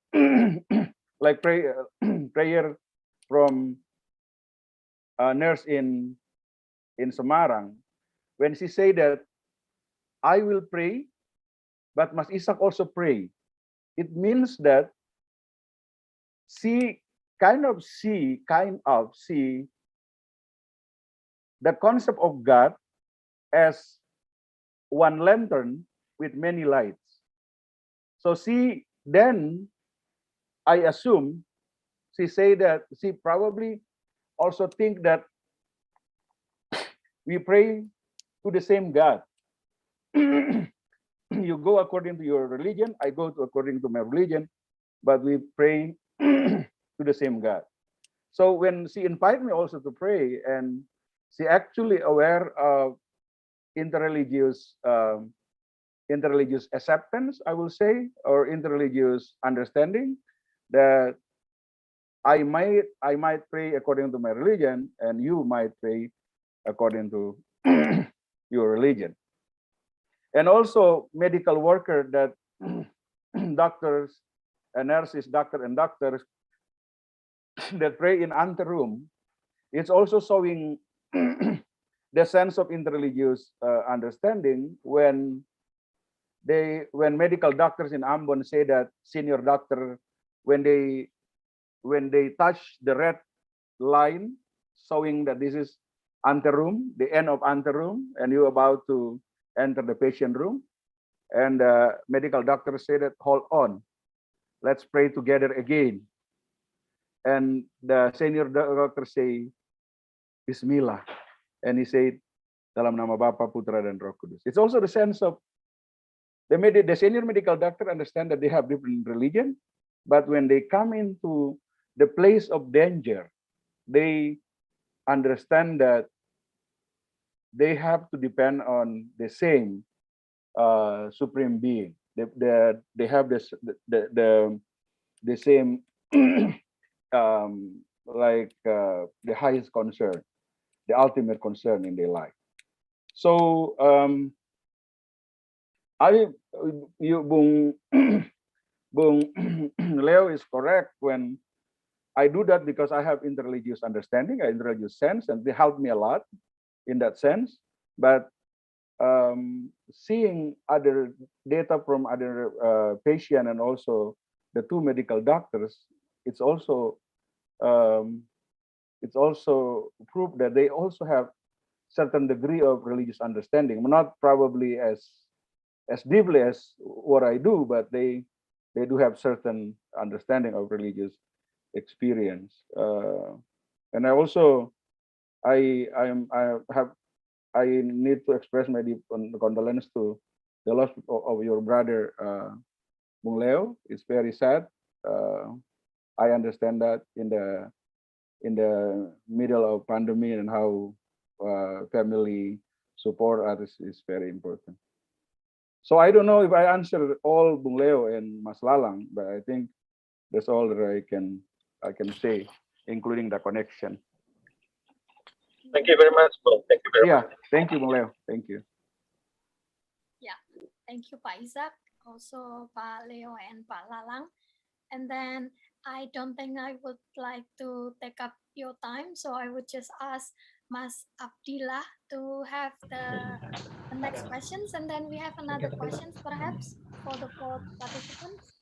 like prayer from a nurse in Semarang, when she say that I will pray, but Mas Isak also pray, it means that she kind of see the concept of God as one lantern with many lights. So she then, I assume, she say that she probably also think that we pray to the same God. You go according to your religion, I go according to my religion, but we pray to the same God. So when she invited me also to pray, and she actually aware of interreligious acceptance, I will say, or interreligious understanding, that I might pray according to my religion, and you might pray according to your religion. And also medical worker, that doctors and nurses, doctor and doctors that pray in anteroom, it's also showing the sense of interreligious understanding when medical doctors in Ambon say that senior doctor, when they touch the red line showing that this is anteroom, the end of anteroom, and you're about to enter the patient room, and medical doctors say that, hold on, let's pray together again. And the senior doctor say, Bismillah. And he said, dalam nama Bapa, Putra, dan Roh Kudus. It's also the sense of the senior medical doctor understand that they have different religion, but when they come into the place of danger, they understand that they have to depend on the same supreme being. They have the same the highest concern, the ultimate concern in their life. So Bung Leo is correct when I do that, because I have interreligious understanding, interreligious sense, and they help me a lot in that sense. But seeing other data from other patient and also the two medical doctors, it's also um, proof that they also have certain degree of religious understanding, not probably as deeply as what I do, but they do have certain understanding of religious experience. And I also I need to express my deep condolence to the loss of your brother Bung Leo. It's very sad. I understand that in the middle of pandemic and how family support others is very important. So I don't know if I answered all Bung Leo and Mas Lalang, but I think that's all that I can say, including the connection. Thank you very much, Bung. Thank you very much. Thank you, Bung Leo. Thank you. Yeah, thank you, Pak Isaac, also Pak Leo and Pak Lalang. And then I don't think I would like to take up your time, so I would just ask Mas Abdillah to have the next questions, and then we have another questions perhaps for the fourth participants.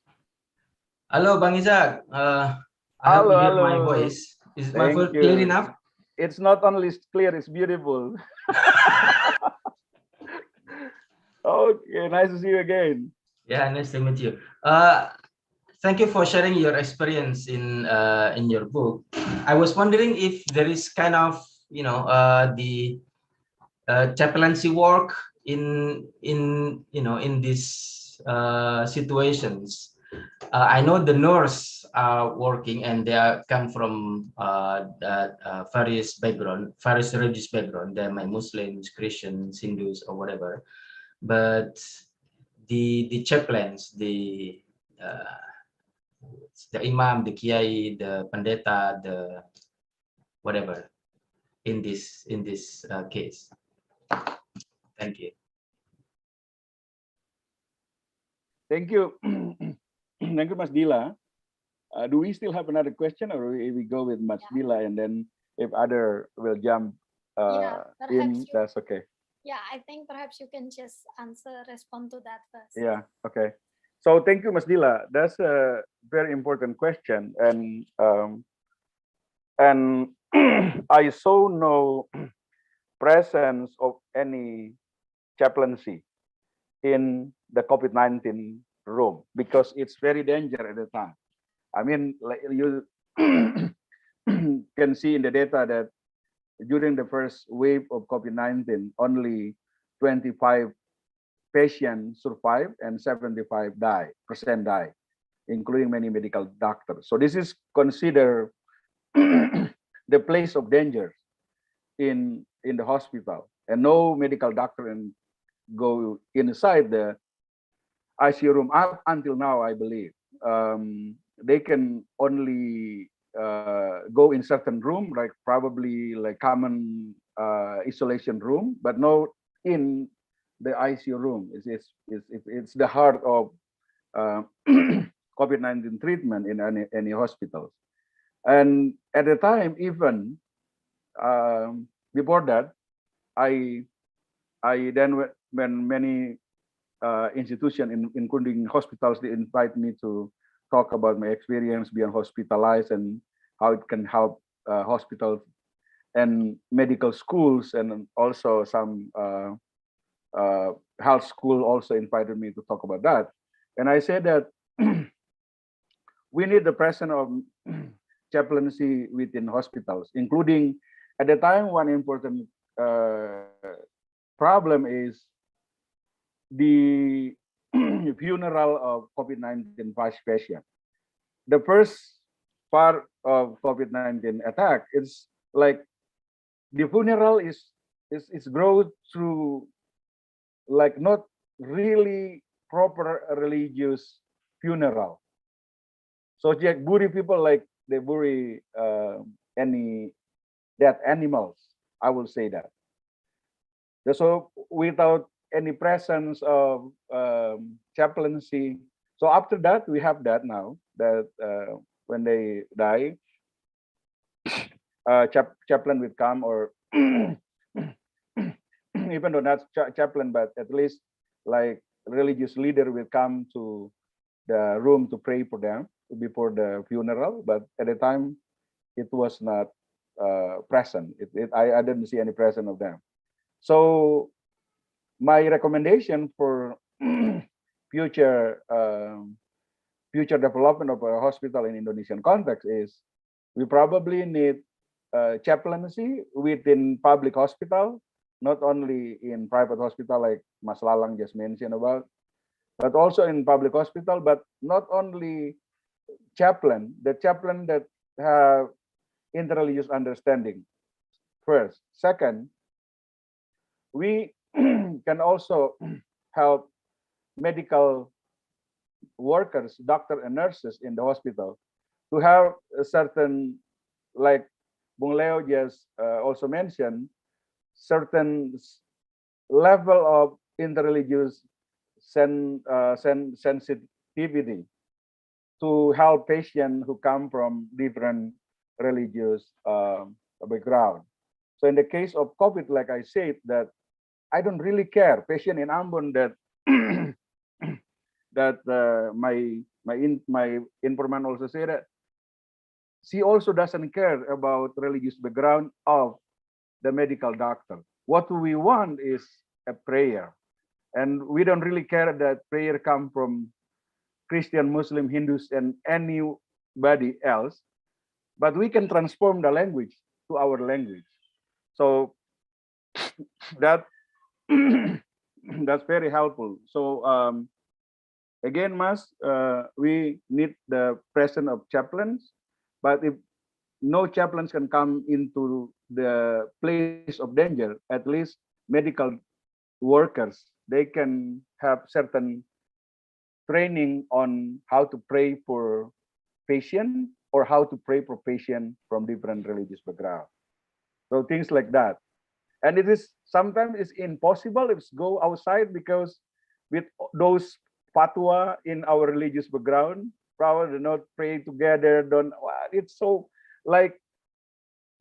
Hello, Bang Isaac. I hope you hear my voice. Is my voice clear enough? It's not only clear, it's beautiful. Okay, nice to see you again. Yeah, nice to meet you. Thank you for sharing your experience in your book. I was wondering if there is kind of the chaplaincy work in these situations. I know the nurse are working and they come from various religious background. They might Muslims, Christians, Hindus, or whatever. But the chaplains, the imam, the kiai, the pendeta, the whatever, in this case. Thank you. Thank you. Thank you, Mas Dila. Do we still have another question, or we go with Mas Dila, and then if other will jump in, that's okay. Yeah, I think perhaps you can just respond to that first. Yeah, okay. So thank you, Mas Dila. That's a very important question, and I saw no presence of any chaplaincy in the COVID-19 room because it's very dangerous at the time. I mean, like you can see in the data that during the first wave of COVID-19, only 25 patients survived and 75% died, including many medical doctors. So this is considered the place of danger in the hospital, and no medical doctor can go inside the ICU room up until now, I believe. They can only go in certain room, like probably like common isolation room, but not in the ICU room. It's the heart of COVID-19 treatment in any hospitals. And at the time, even before that, I then, when many institutions, including hospitals, they invite me to talk about my experience being hospitalized and how it can help hospitals and medical schools, and also some health school also invited me to talk about that. And I said that we need the presence of chaplaincy within hospitals, including at the time one important problem is the funeral of COVID-19 patient. The first part of COVID-19 attack is like the funeral is growth through like not really proper religious funeral. So like bury people like they bury any dead animals, I will say that. So without any presence of chaplaincy. So after that, we have that now, that when they die, chaplain will come, or even though not chaplain, but at least like religious leader will come to the room to pray for them before the funeral. But at the time, it was not present. I didn't see any present of them. So my recommendation for future future development of a hospital in Indonesian context is we probably need chaplaincy within public hospital, not only in private hospital like Mas Lalang just mentioned about, but also in public hospital, but not only chaplain, the chaplain that have interreligious understanding first. Second, we can also help medical workers, doctor and nurses in the hospital to have a certain, like Bung Leo just also mentioned, certain level of interreligious sensitivity to help patients who come from different religious background. So in the case of COVID, like I said, that I don't really care. Patient in Ambon that that my informant also said that she also doesn't care about religious background of the medical doctor. What we want is a prayer, and we don't really care that prayer come from Christian, Muslim, Hindus, and anybody else, but we can transform the language to our language. So that that's very helpful. So again, Mas, we need the presence of chaplains, but if no chaplains can come into the place of danger, at least medical workers, they can have certain training on how to pray for patient or how to pray for patient from different religious background. So things like that. And it is sometimes it's impossible if go outside because with those fatwa in our religious background, probably not pray together, don't, it's so like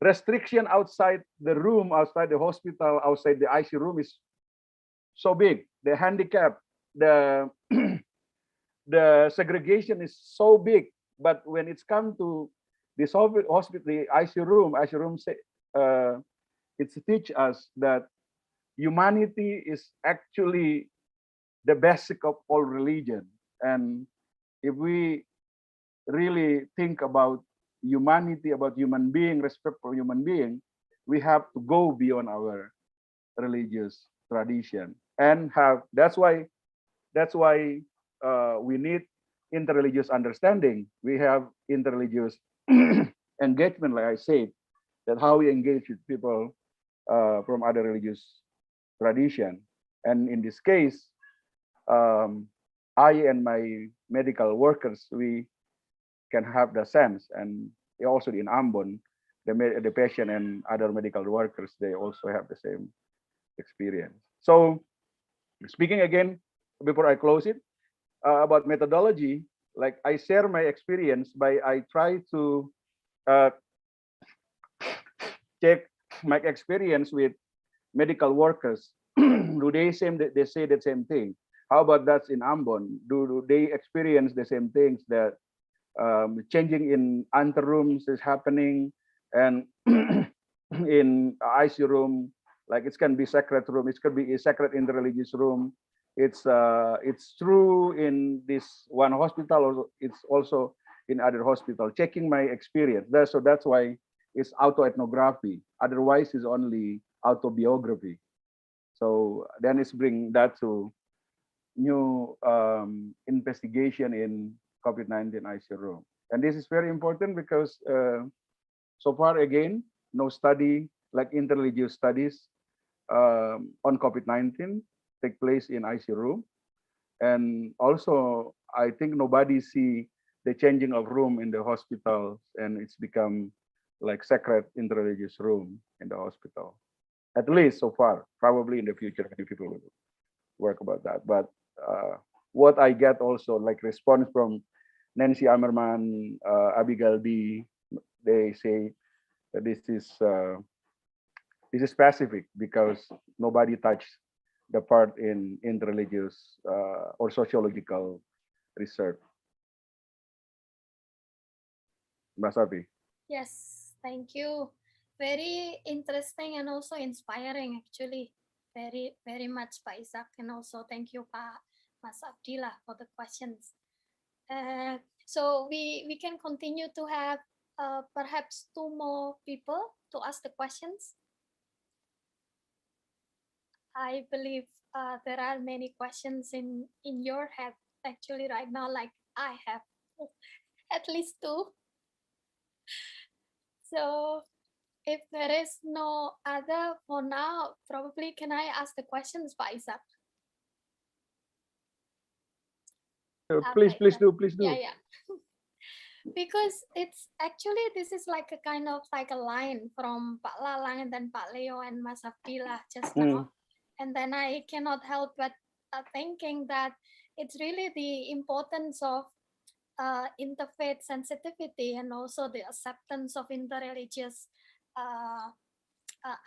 restriction outside the room, outside the hospital, outside the ICU room is so big. The handicap, the the segregation is so big. But when it's come to this hospital, the ICU room say, it's teach us that humanity is actually the basic of all religion. And if we really think about humanity, about human being, respect for human being, we have to go beyond our religious tradition and have. That's why we need interreligious understanding. We have interreligious engagement, like I said, that how we engage with people from other religious tradition. And in this case, I and my medical workers, we can have the sense, and also in Ambon, the patient and other medical workers, they also have the same experience. So speaking again, before I close it, about methodology, like I share my experience by I try to check my experience with medical workers. Do they say the same thing? How about that in Ambon? Do they experience the same things that changing in anterooms is happening, and in ICU room, like it can be sacred room, it could be a sacred interreligious room. It's true in this one hospital, or it's also in other hospital. Checking my experience. So that's why it's autoethnography. Otherwise, it's only autobiography. So then it's bring that to new investigation in COVID-19 ICU room. And this is very important because so far, again, no study like interreligious studies on COVID-19 take place in ICU room. And also, I think nobody see the changing of room in the hospital, and it's become like sacred interreligious room in the hospital. At least so far, probably in the future, many people will work about that. But what I get also like response from Nancy Ammerman, Abigail D, they say that this is this is specific because nobody touched the part in interreligious or sociological research. Mbak Safi. Yes, thank you. Very interesting and also inspiring, actually. Very, very much, Pak Isaac. And also thank you, Pak Mas Abdillah, for the questions. So we can continue to have perhaps 2 more people to ask the questions. I believe there are many questions in your head actually right now, like I have at least 2. So if there is no other for now, probably can I ask the questions, Pak Isaac? Please do. Yeah. Because it's actually, this is like a kind of like a line from Pak Lalang and then Pak Leo and Mas Abdillah just now. And then I cannot help but thinking that it's really the importance of interfaith sensitivity and also the acceptance of interreligious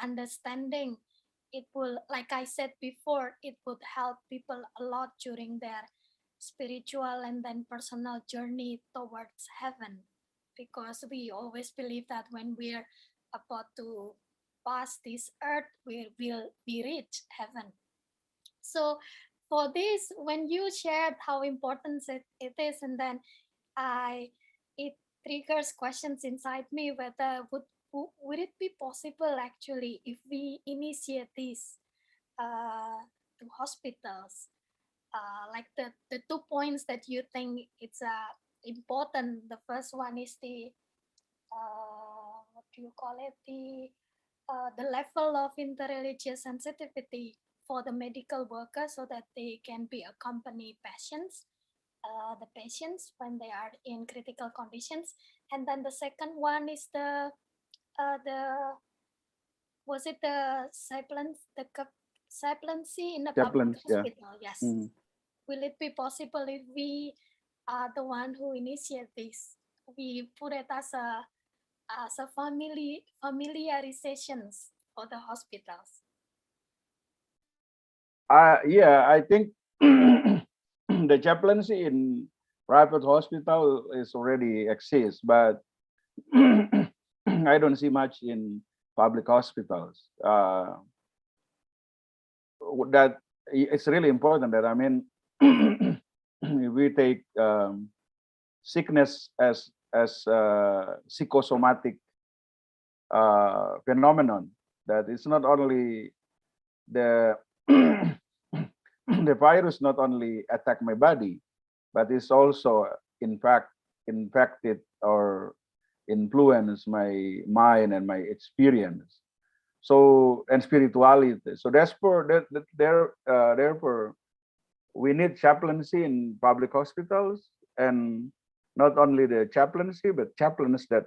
understanding. It will, like I said before, it would help people a lot during their spiritual and then personal journey towards heaven, because we always believe that when we're about to pass this earth, we reach heaven. So for this, when you shared how important it is, and then it triggers questions inside me whether would it be possible actually if we initiate this to hospitals, like the 2 points that you think it's important. The first one is the what do you call it, the level of interreligious sensitivity for the medical workers so that they can be accompany patients, the patients when they are in critical conditions. And then the second one is the was it the chaplaincy in the public hospital? Yeah. Yes. Will it be possible if we are the one who initiate this? We put it as a familiarizations for the hospitals. Yeah, I think the chaplaincy in private hospital is already exists, but I don't see much in public hospitals. That it's really important that, I mean, we take sickness as psychosomatic phenomenon, that it's not only the the virus not only attack my body, but it's also in fact infected or influence my mind and my experience. So, and spirituality. So therefore we need chaplaincy in public hospitals, and not only the chaplaincy, but chaplains that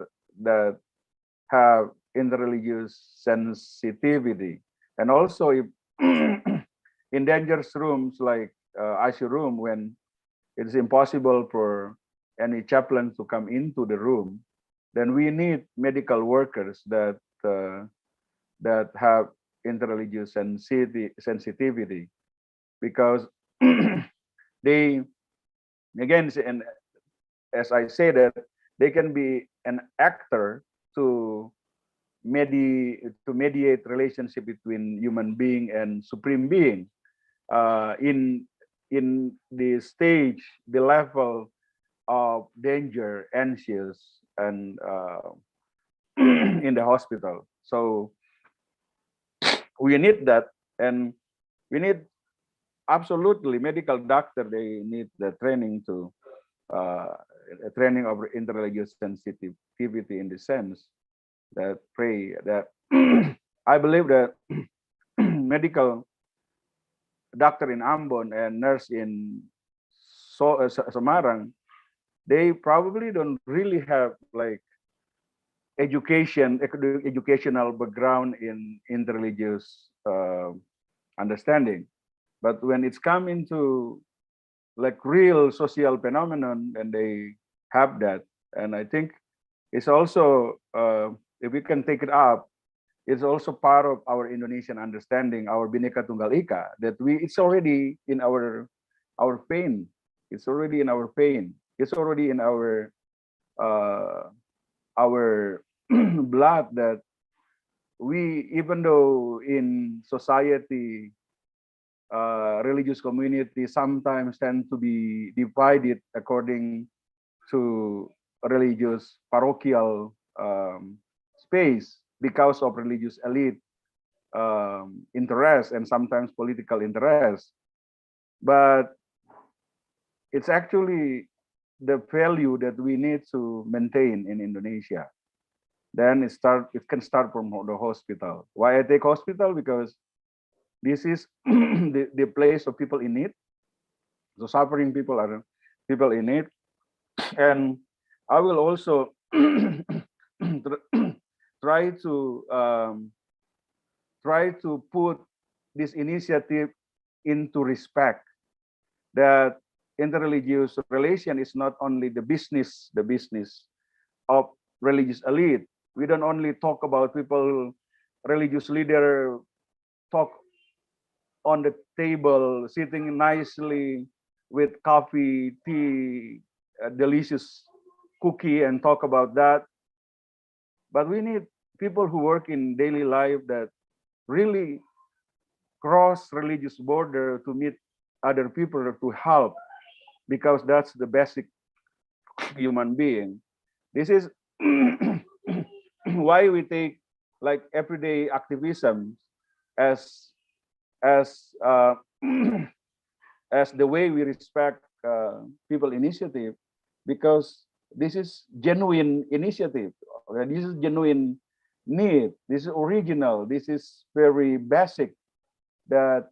have interreligious sensitivity. And also if in dangerous rooms like ICU room, when it is impossible for any chaplain to come into the room, then we need medical workers that have interreligious sensitivity, because they, again, and as I say, that they can be an actor to mediate relationship between human being and supreme being in the stage, the level of danger, anxious, and in the hospital. So we need that, and we need absolutely medical doctor. They need the training to training of interreligious sensitivity, in the sense that pray that I believe that medical doctor in Ambon and nurse in Semarang, they probably don't really have like educational background in interreligious understanding. But when it's come into like real social phenomenon, and they have that, and I think it's also if we can take it up, it's also part of our Indonesian understanding, our Bhinneka Tunggal Ika, that it's already in our pain. It's already in our pain. It's already in our blood, that we, even though in society, religious community sometimes tend to be divided according to religious parochial space because of religious elite interest and sometimes political interest. But it's actually the value that we need to maintain in Indonesia. Then it can start from the hospital. Why I take hospital? Because this is the place of people in need. So suffering people are people in need. And I will also try to put this initiative into respect, that interreligious relation is not only the business of religious elite. We don't only talk about people, religious leader talk on the table, sitting nicely with coffee, tea, a delicious cookie, and talk about that. But we need people who work in daily life that really cross religious border to meet other people, to help, because that's the basic human being. This is why we take like everyday activism as as the way we respect people initiative, because this is genuine initiative. This is genuine need. This is original. This is very basic that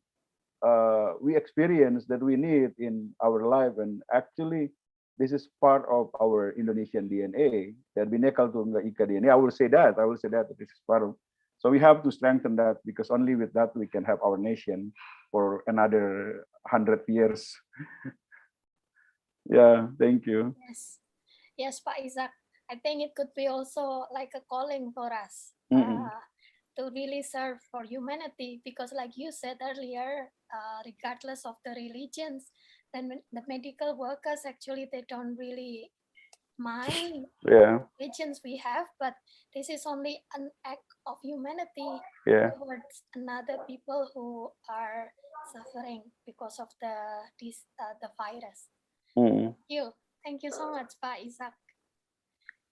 we experience, that we need in our life. And actually, this is part of our Indonesian DNA, that Bhinneka Tunggal Ika DNA. I will say that this is part of. So we have to strengthen that, because only with that we can have our nation for another 100 years. Yeah, thank you. Yes, Pak Isaac. I think it could be also like a calling for us to really serve for humanity, because like you said earlier, regardless of the religions, then the medical workers, actually, they don't really mind religions we have, but this is only an act of humanity towards another people who are suffering because of the virus. Thank you so much, Pak Isaac.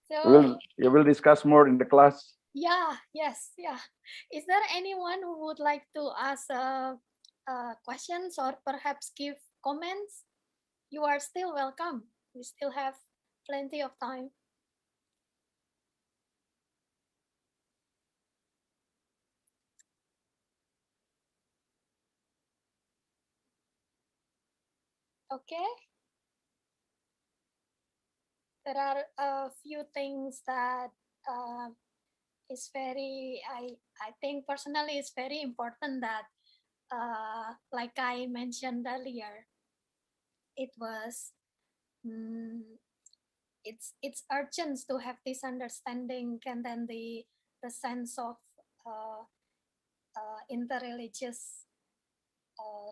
So you will discuss more in the class. Yes. Is there anyone who would like to ask questions or perhaps give comments? You are still welcome. We still have plenty of time. Okay. There are a few things that is very, I think personally it's very important that, like I mentioned earlier, it was, it's urgent to have this understanding, and then the sense of interreligious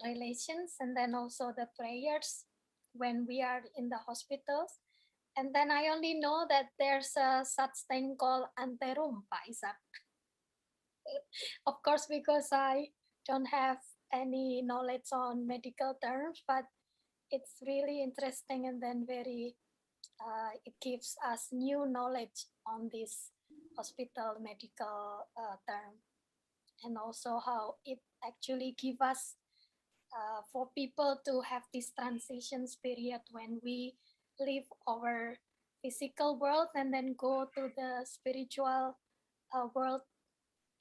relations, and then also the prayers when we are in the hospitals. And then I only know that there's a such thing called anteroom, Pak Isaac. Of course, because I don't have any knowledge on medical terms, but it's really interesting, and then very, it gives us new knowledge on this hospital medical term, and also how it actually gives us for people to have this transitions period when we leave our physical world and then go to the spiritual world.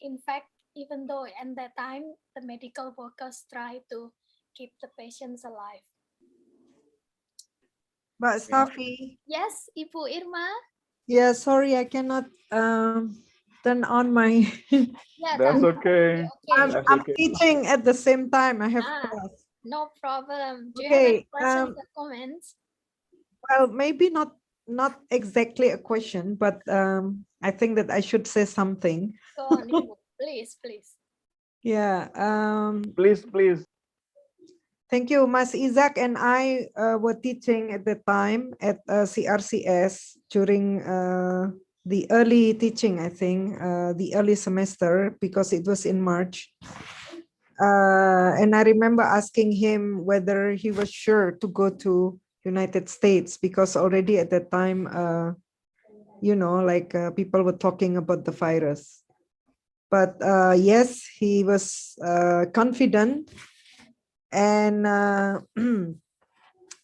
In fact, even though at that time the medical workers try to keep the patients alive. But Safi. Yes, Ibu Irma. Yeah, sorry, I cannot turn on my. That's okay. I'm teaching at the same time. I have class. No problem. Do you have any questions or comments? Well, maybe not exactly a question, but I think that I should say something. Go on, Ibu, Please, please. Yeah. Please, please. Thank you. Mas Isaac and I were teaching at the time at CRCS during the early teaching, I think, the early semester, because it was in March. And I remember asking him whether he was sure to go to United States, because already at that time, you know, like people were talking about the virus. But yes, he was confident. And I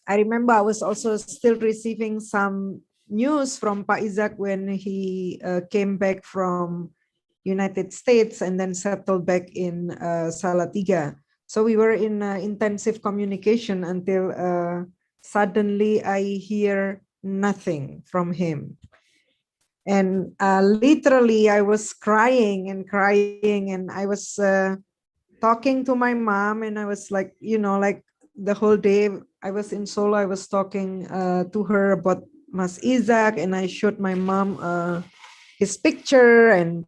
remember I was also still receiving some news from Pak Isaac when he came back from United States and then settled back in Salatiga. So we were in intensive communication until suddenly I hear nothing from him. And literally I was crying and crying, and I was talking to my mom, and I was like, you know, like the whole day I was in Solo, I was talking to her about Mas Isaac, and I showed my mom his picture, and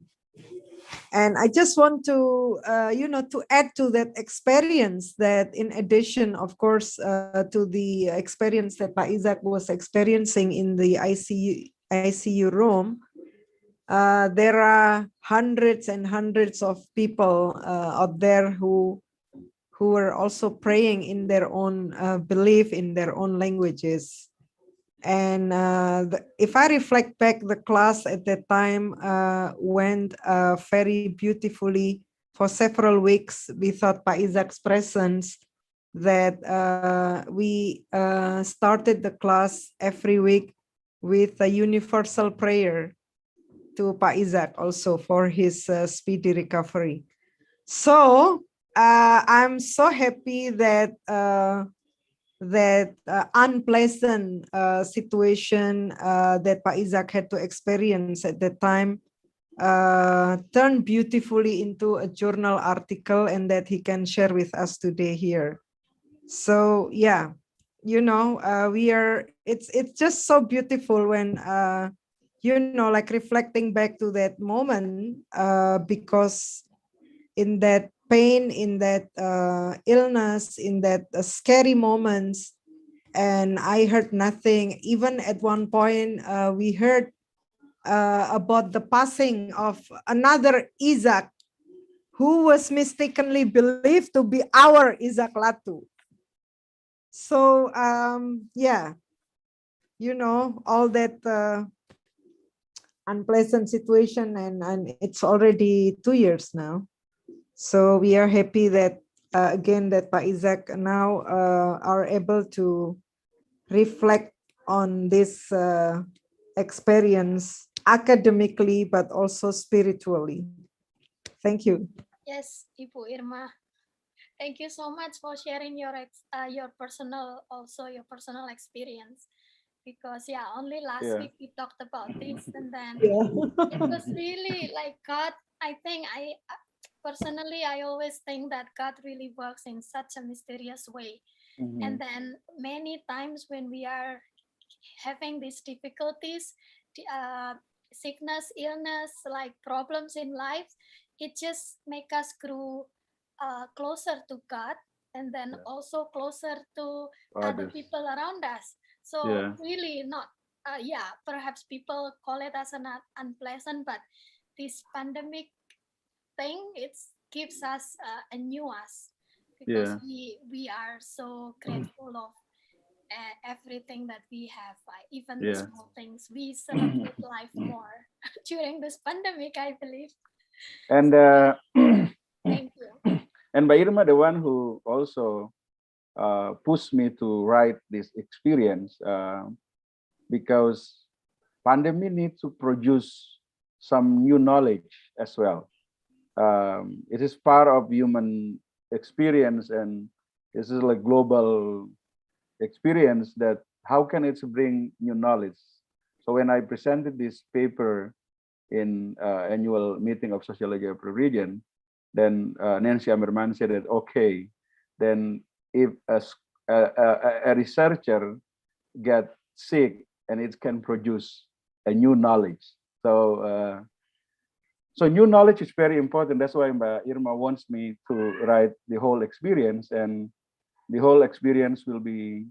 I just want to, you know, to add to that experience that in addition, of course, to the experience that Pak Isaac was experiencing in the ICU room, there are hundreds and hundreds of people out there who were also praying in their own belief, in their own languages. And if I reflect back, the class at that time went very beautifully for several weeks without Pak Isaac's presence, that we started the class every week with a universal prayer to Pak Isaac also for his speedy recovery. So I'm so happy that unpleasant situation that Pak Isaac had to experience at that time turned beautifully into a journal article, and that he can share with us today here. So yeah, you know, it's just so beautiful when you know, like reflecting back to that moment, because in that pain, in that illness, in that scary moments, and I heard nothing. Even at one point, we heard about the passing of another Isaac, who was mistakenly believed to be our Isaac Latu. So yeah, you know, all that unpleasant situation, and it's already 2 years now. So we are happy that again that Pak Isaac now are able to reflect on this experience academically, but also spiritually. Thank you. Yes, Ibu Irma. Thank you so much for sharing your personal, also your personal experience. Because yeah, only last week we talked about this, and then it was really like God. I think personally, I always think that God really works in such a mysterious way. And then many times when we are having these difficulties, sickness, illness, like problems in life, it just make us grow closer to God, and then also closer to other people around us. So really not, perhaps people call it as an unpleasant, but this pandemic thing, it gives us a new us, because we are so grateful of everything that we have, even the small things. We celebrate life more during this pandemic, I believe. And Thank you. And by Irma, the one who also pushed me to write this experience, because pandemic needs to produce some new knowledge as well. It is part of human experience, and this is like global experience, that how can it bring new knowledge. So when I presented this paper in annual meeting of Sociology of Religion, then Nancy Ammerman said that, okay, then if a researcher get sick, and it can produce a new knowledge. So So new knowledge is very important. That's why Mbak Irma wants me to write the whole experience, and the whole experience will be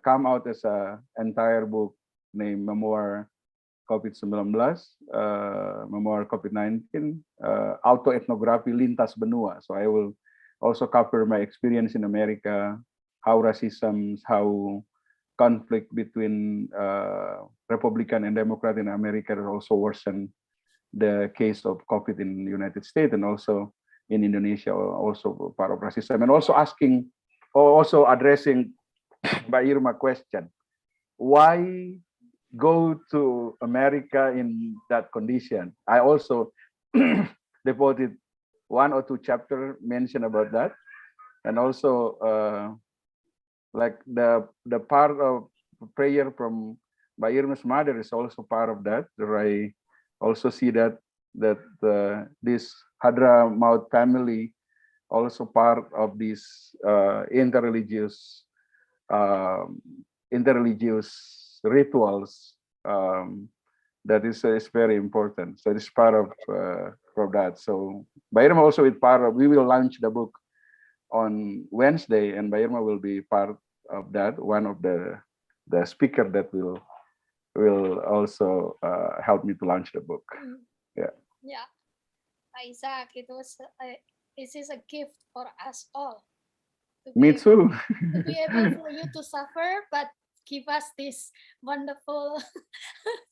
come out as a entire book named Memoir COVID-19, Memoir COVID-19, Autoethnography Lintas Benua. So I will also cover my experience in America, how racism, how conflict between Republican and Democrat in America also worsened the case of COVID in the United States, and also in Indonesia, also part of racism, and also asking, or also addressing by Irma question, why go to America in that condition? I also devoted 1 or 2 chapters mention about that, and also like the part of prayer from by Irma's mother is also part of that. Where I also see that this Hadramaut family also part of this interreligious rituals that is very important. So it's part of that. So Bayirma also is part of. We will launch the book on Wednesday, and Bayirma will be part of that. One of the speaker that will also help me to launch the book. Yeah. Yeah, Isaac, this is a gift for us all. Me too. To be able for you to suffer, but give us this wonderful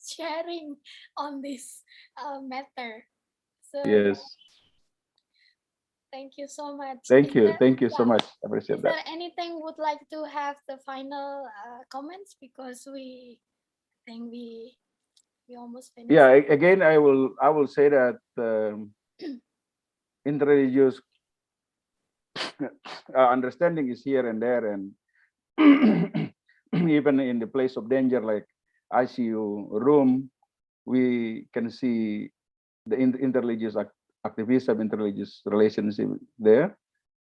sharing on this matter. So yes. Thank you so much. Thank you so much. I appreciate is that. there anything would like to have the final comments, because we think we almost finished. Yeah, again, I will say that interreligious understanding is here and there, and even in the place of danger like ICU room, we can see the interreligious activism, interreligious relationship there.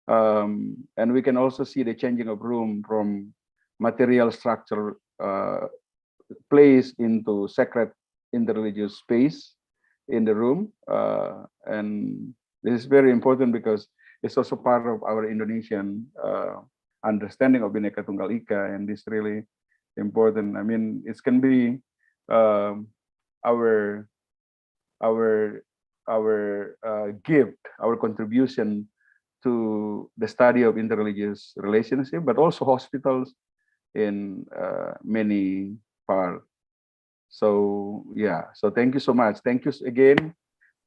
And we can also see the changing of room from material structure place into sacred interreligious space in the room. And this is very important because it's also part of our Indonesian understanding of Bhinneka Tunggal Ika, and this really important. I mean, it can be our gift, our contribution to the study of interreligious relationship, but also hospitals in many parts. So yeah, so thank you so much. Thank you again,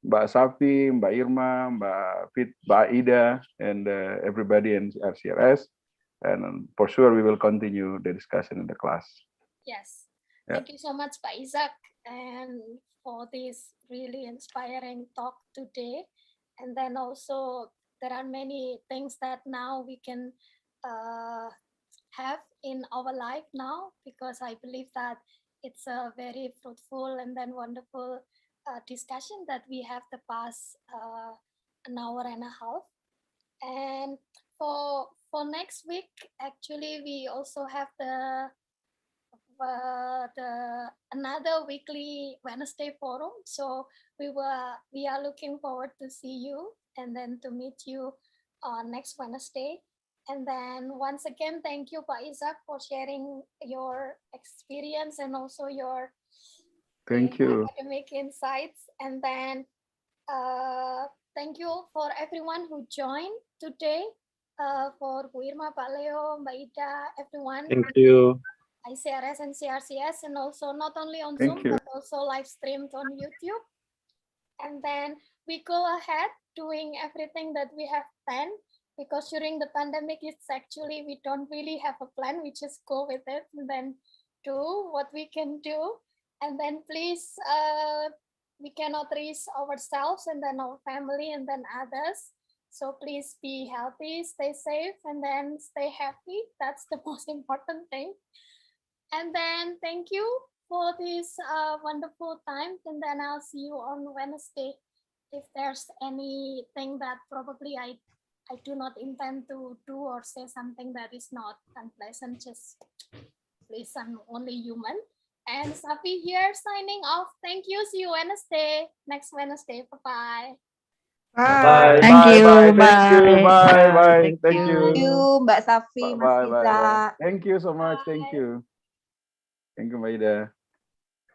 Mbak Safi, Mbak Irma, Mbak Ida, and everybody in CRCS. And for sure, we will continue the discussion in the class. Yes. Yeah. Thank you so much, Pak Isaac, and for this really inspiring talk today. And then also, there are many things that now we can have in our life now, because I believe that it's a very fruitful and then wonderful discussion that we have the past an hour and a half. And for next week, actually, we also have the another weekly Wednesday forum. So we are looking forward to see you and then to meet you on next Wednesday. And then once again, thank you, Pak Isaac, for sharing your experience and also your academic insights. And then thank you for everyone who joined today, for Bu Irma, Pak Leo, Mbak Ida, everyone. Thank you. ICRS and CRCS, and also not only on Zoom, but also live streamed on YouTube. And then we go ahead doing everything that we have planned, because during the pandemic, it's actually, we don't really have a plan. We just go with it and then do what we can do. And then please, we cannot risk ourselves and then our family and then others. So please be healthy, stay safe, and then stay happy. That's the most important thing. And then thank you for this wonderful time. And then I'll see you on Wednesday. If there's anything that probably I do not intend to do or say something that is not unpleasant, just please, I'm only human. And Safi here signing off. Thank you. See you Wednesday. Next Wednesday. Bye-bye. Bye. Thank you. Bye. Mbak. Thank Thank you. you, Mbak Safi, Mas Bye. Riza. Thank you so much. Thank you. Thank you, Maida.